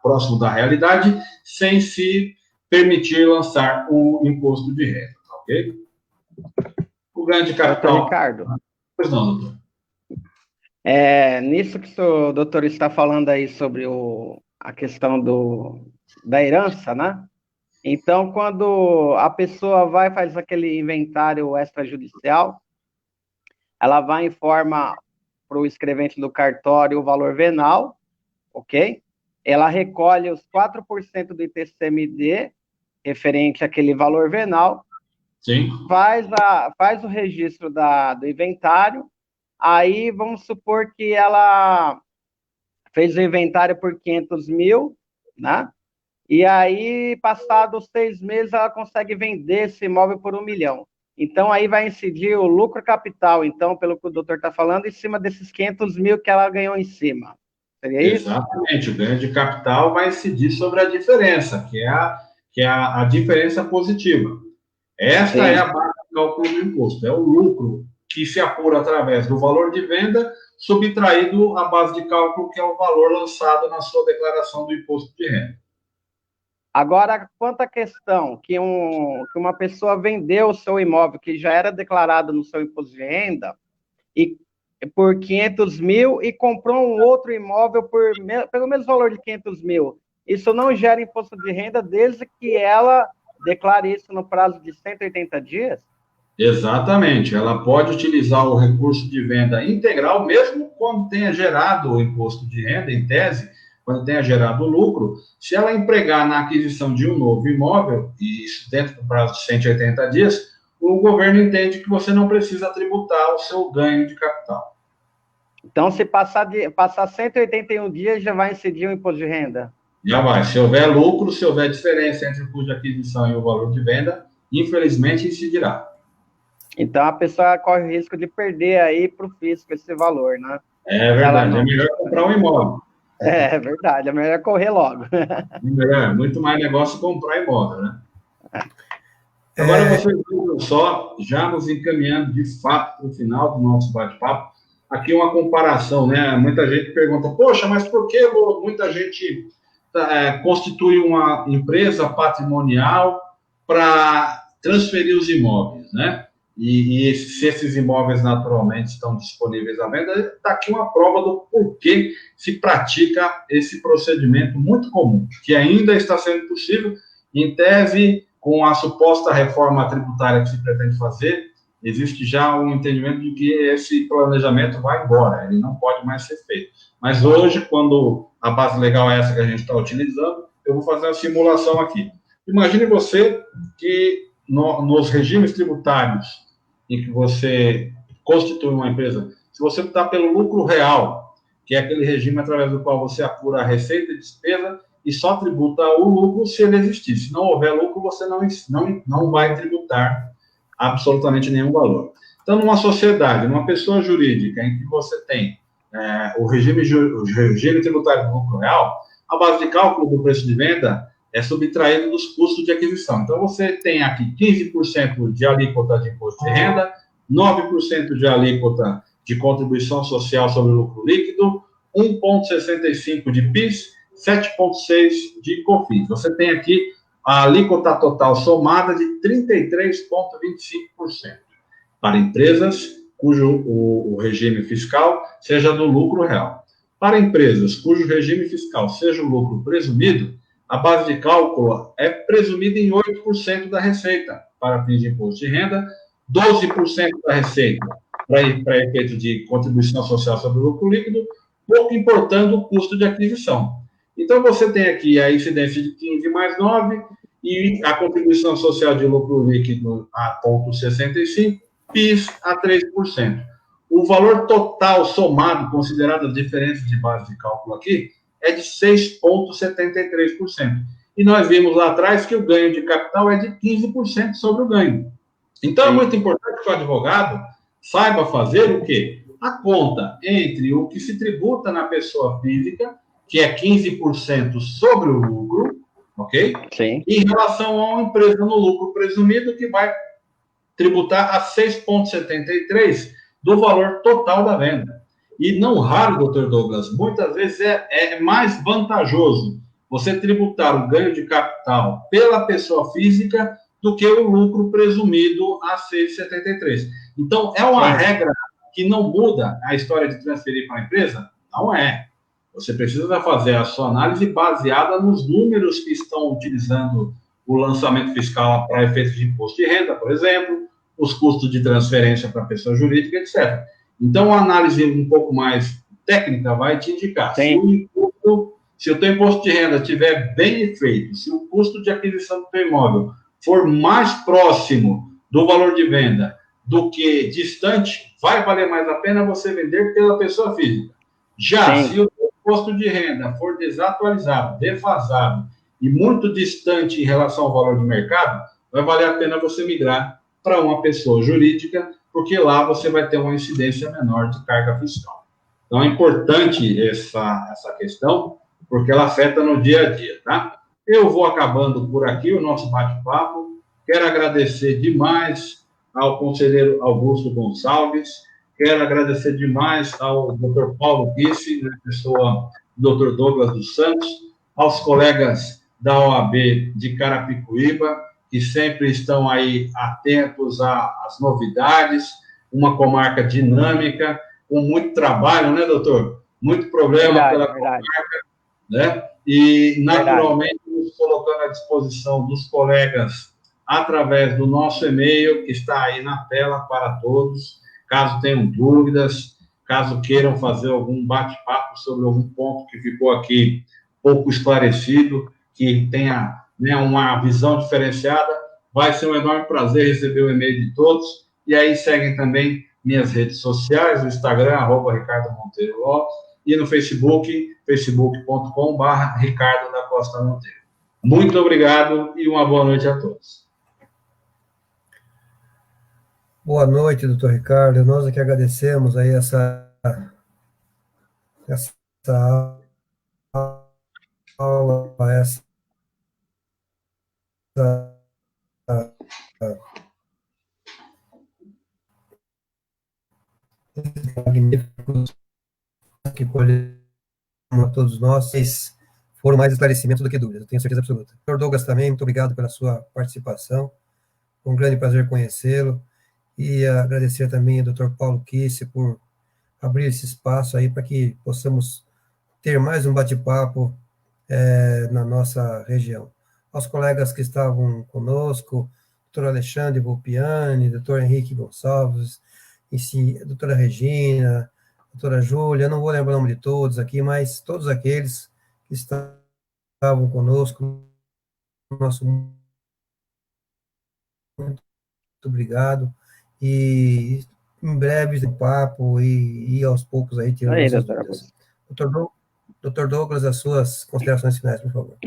próximo da realidade, sem se permitir lançar o imposto de renda, ok? O ganho de capital... Ricardo. Pois não, doutor. Nisso que o doutor está falando aí sobre a questão da herança, né? Então, quando a pessoa faz aquele inventário extrajudicial, ela vai e informa para o escrevente do cartório o valor venal, ok? Ela recolhe os 4% do ITCMD, referente àquele valor venal, sim, faz o registro do inventário, aí vamos supor que ela fez o inventário por 500 mil, né? E aí, passados 6 meses, ela consegue vender esse imóvel por 1 milhão. Então, aí vai incidir o lucro capital, então, pelo que o doutor está falando, em cima desses 500 mil que ela ganhou em cima. Seria isso? Exatamente. O ganho de capital vai incidir sobre a diferença, que é a diferença positiva. Esta é a base de cálculo do imposto. É o lucro que se apura através do valor de venda, subtraído a base de cálculo, que é o valor lançado na sua declaração do imposto de renda. Agora, quanto à questão que uma pessoa vendeu o seu imóvel, que já era declarado no seu imposto de renda, e por 500 mil, e comprou um outro imóvel pelo mesmo valor de 500 mil, isso não gera imposto de renda desde que ela declare isso no prazo de 180 dias? Exatamente. Ela pode utilizar o recurso de venda integral, mesmo quando tenha gerado o imposto de renda, em tese, quando tenha gerado lucro, se ela empregar na aquisição de um novo imóvel, e isso dentro do prazo de 180 dias, o governo entende que você não precisa tributar o seu ganho de capital. Então, se passar 181 dias, já vai incidir o imposto de renda? Já vai. Se houver lucro, se houver diferença entre o custo de aquisição e o valor de venda, infelizmente incidirá. Então, a pessoa corre o risco de perder aí para o fisco esse valor, né? É verdade, é melhor comprar um imóvel. É verdade, é melhor correr logo. É muito mais negócio comprar imóvel, né? Agora vocês viram só, já nos encaminhando de fato para o final do nosso bate-papo, aqui uma comparação, né? Muita gente pergunta, poxa, mas por que muita gente constitui uma empresa patrimonial para transferir os imóveis, né? E se esses imóveis naturalmente estão disponíveis à venda, está aqui uma prova do porquê se pratica esse procedimento muito comum, que ainda está sendo possível, em tese, com a suposta reforma tributária que se pretende fazer, existe já um entendimento de que esse planejamento vai embora, ele não pode mais ser feito. Mas hoje, quando a base legal é essa que a gente está utilizando, eu vou fazer uma simulação aqui. Imagine você que nos regimes tributários em que você constitui uma empresa, se você optar pelo lucro real, que é aquele regime através do qual você apura a receita e despesa e só tributa o lucro se ele existir. Se não houver lucro, você não vai tributar absolutamente nenhum valor. Então, numa sociedade, numa pessoa jurídica em que você tem o regime tributário do lucro real, a base de cálculo do preço de venda é subtraído dos custos de aquisição. Então, você tem aqui 15% de alíquota de imposto de renda, 9% de alíquota de contribuição social sobre o lucro líquido, 1,65% de PIS, 7,6% de COFINS. Você tem aqui a alíquota total somada de 33,25% para empresas cujo o regime fiscal seja do lucro real. Para empresas cujo regime fiscal seja o lucro presumido, a base de cálculo é presumida em 8% da receita para fins de imposto de renda, 12% da receita para efeito de contribuição social sobre o lucro líquido, pouco importando o custo de aquisição. Então, você tem aqui a incidência de 15 mais 9 e a contribuição social de lucro líquido a 0,65, PIS a 3%. O valor total somado, considerado as diferenças de base de cálculo aqui, é de 6,73%. E nós vimos lá atrás que o ganho de capital é de 15% sobre o ganho. Então, é muito importante que o advogado saiba fazer o quê? A conta entre o que se tributa na pessoa física, que é 15% sobre o lucro, ok? Sim. Em relação a uma empresa no lucro presumido, que vai tributar a 6,73% do valor total da venda. E não raro, doutor Douglas, muitas vezes é mais vantajoso você tributar o ganho de capital pela pessoa física do que o lucro presumido a 6,73%. Então, é uma regra que não muda a história de transferir para a empresa? Não é. Você precisa fazer a sua análise baseada nos números que estão utilizando o lançamento fiscal para efeitos de imposto de renda, por exemplo, os custos de transferência para a pessoa jurídica, etc. Então, uma análise um pouco mais técnica vai te indicar se o teu imposto de renda estiver bem feito, se o custo de aquisição do teu imóvel for mais próximo do valor de venda do que distante, vai valer mais a pena você vender pela pessoa física. Já se o imposto de renda for desatualizado, defasado e muito distante em relação ao valor de mercado, vai valer a pena você migrar para uma pessoa jurídica, porque lá você vai ter uma incidência menor de carga fiscal. Então, é importante essa questão, porque ela afeta no dia a dia, tá? Eu vou acabando por aqui o nosso bate-papo. Quero agradecer demais ao conselheiro Augusto Gonçalves, quero agradecer demais ao Dr. Paulo Guisse, né, pessoa do Dr. Douglas dos Santos, aos colegas da OAB de Carapicuíba, que sempre estão aí atentos às novidades, uma comarca dinâmica, com muito trabalho, né, doutor? Muito problema pela comarca, né? E, naturalmente, nos colocando à disposição dos colegas através do nosso e-mail, que está aí na tela para todos, caso tenham dúvidas, caso queiram fazer algum bate-papo sobre algum ponto que ficou aqui pouco esclarecido, que tenha, né, uma visão diferenciada, vai ser um enorme prazer receber o e-mail de todos, e aí seguem também minhas redes sociais, no Instagram, @Ricardo Monteiro Lopes, e no Facebook, facebook.com/Ricardo da Costa Monteiro. Muito obrigado e uma boa noite a todos. Boa noite, doutor Ricardo. Nós aqui agradecemos aí essa aula, essa magníficos que colhemos a todos nós, foram mais esclarecimentos do que dúvidas, eu tenho certeza absoluta. Dr. Douglas também, muito obrigado pela sua participação, foi um grande prazer conhecê-lo, e agradecer também ao Dr. Paulo Kisse por abrir esse espaço aí para que possamos ter mais um bate-papo na nossa região. Aos colegas que estavam conosco, doutor Alexandre Volpiani, doutor Henrique Gonçalves, doutora Regina, doutora Júlia, não vou lembrar o nome de todos aqui, mas todos aqueles que estavam conosco, nosso muito obrigado, e em breve o papo e aos poucos aí tirando Aí, essas doutora dúvidas. Dr. Douglas, as suas considerações finais, por favor.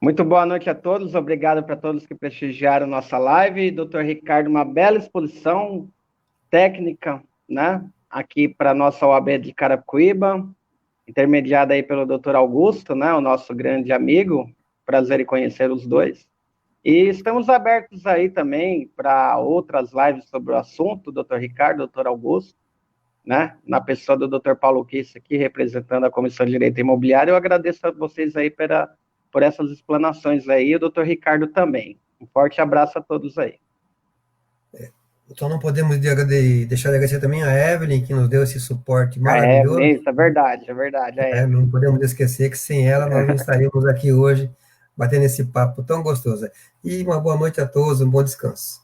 Muito boa noite a todos, obrigado para todos que prestigiaram nossa live. Doutor Ricardo, uma bela exposição técnica, né, aqui para a nossa OAB de Carapicuíba, intermediada aí pelo doutor Augusto, né, o nosso grande amigo, prazer em conhecer os dois. E estamos abertos aí também para outras lives sobre o assunto, doutor Ricardo, doutor Augusto, né, na pessoa do doutor Paulo Kisse aqui, representando a Comissão de Direito Imobiliário. Eu agradeço a vocês aí por essas explanações aí, e o doutor Ricardo também. Um forte abraço a todos aí. Então não podemos deixar de agradecer também a Evelyn, que nos deu esse suporte maravilhoso. É verdade. Não podemos esquecer que sem ela nós não estaríamos aqui hoje, batendo esse papo tão gostoso. E uma boa noite a todos, um bom descanso.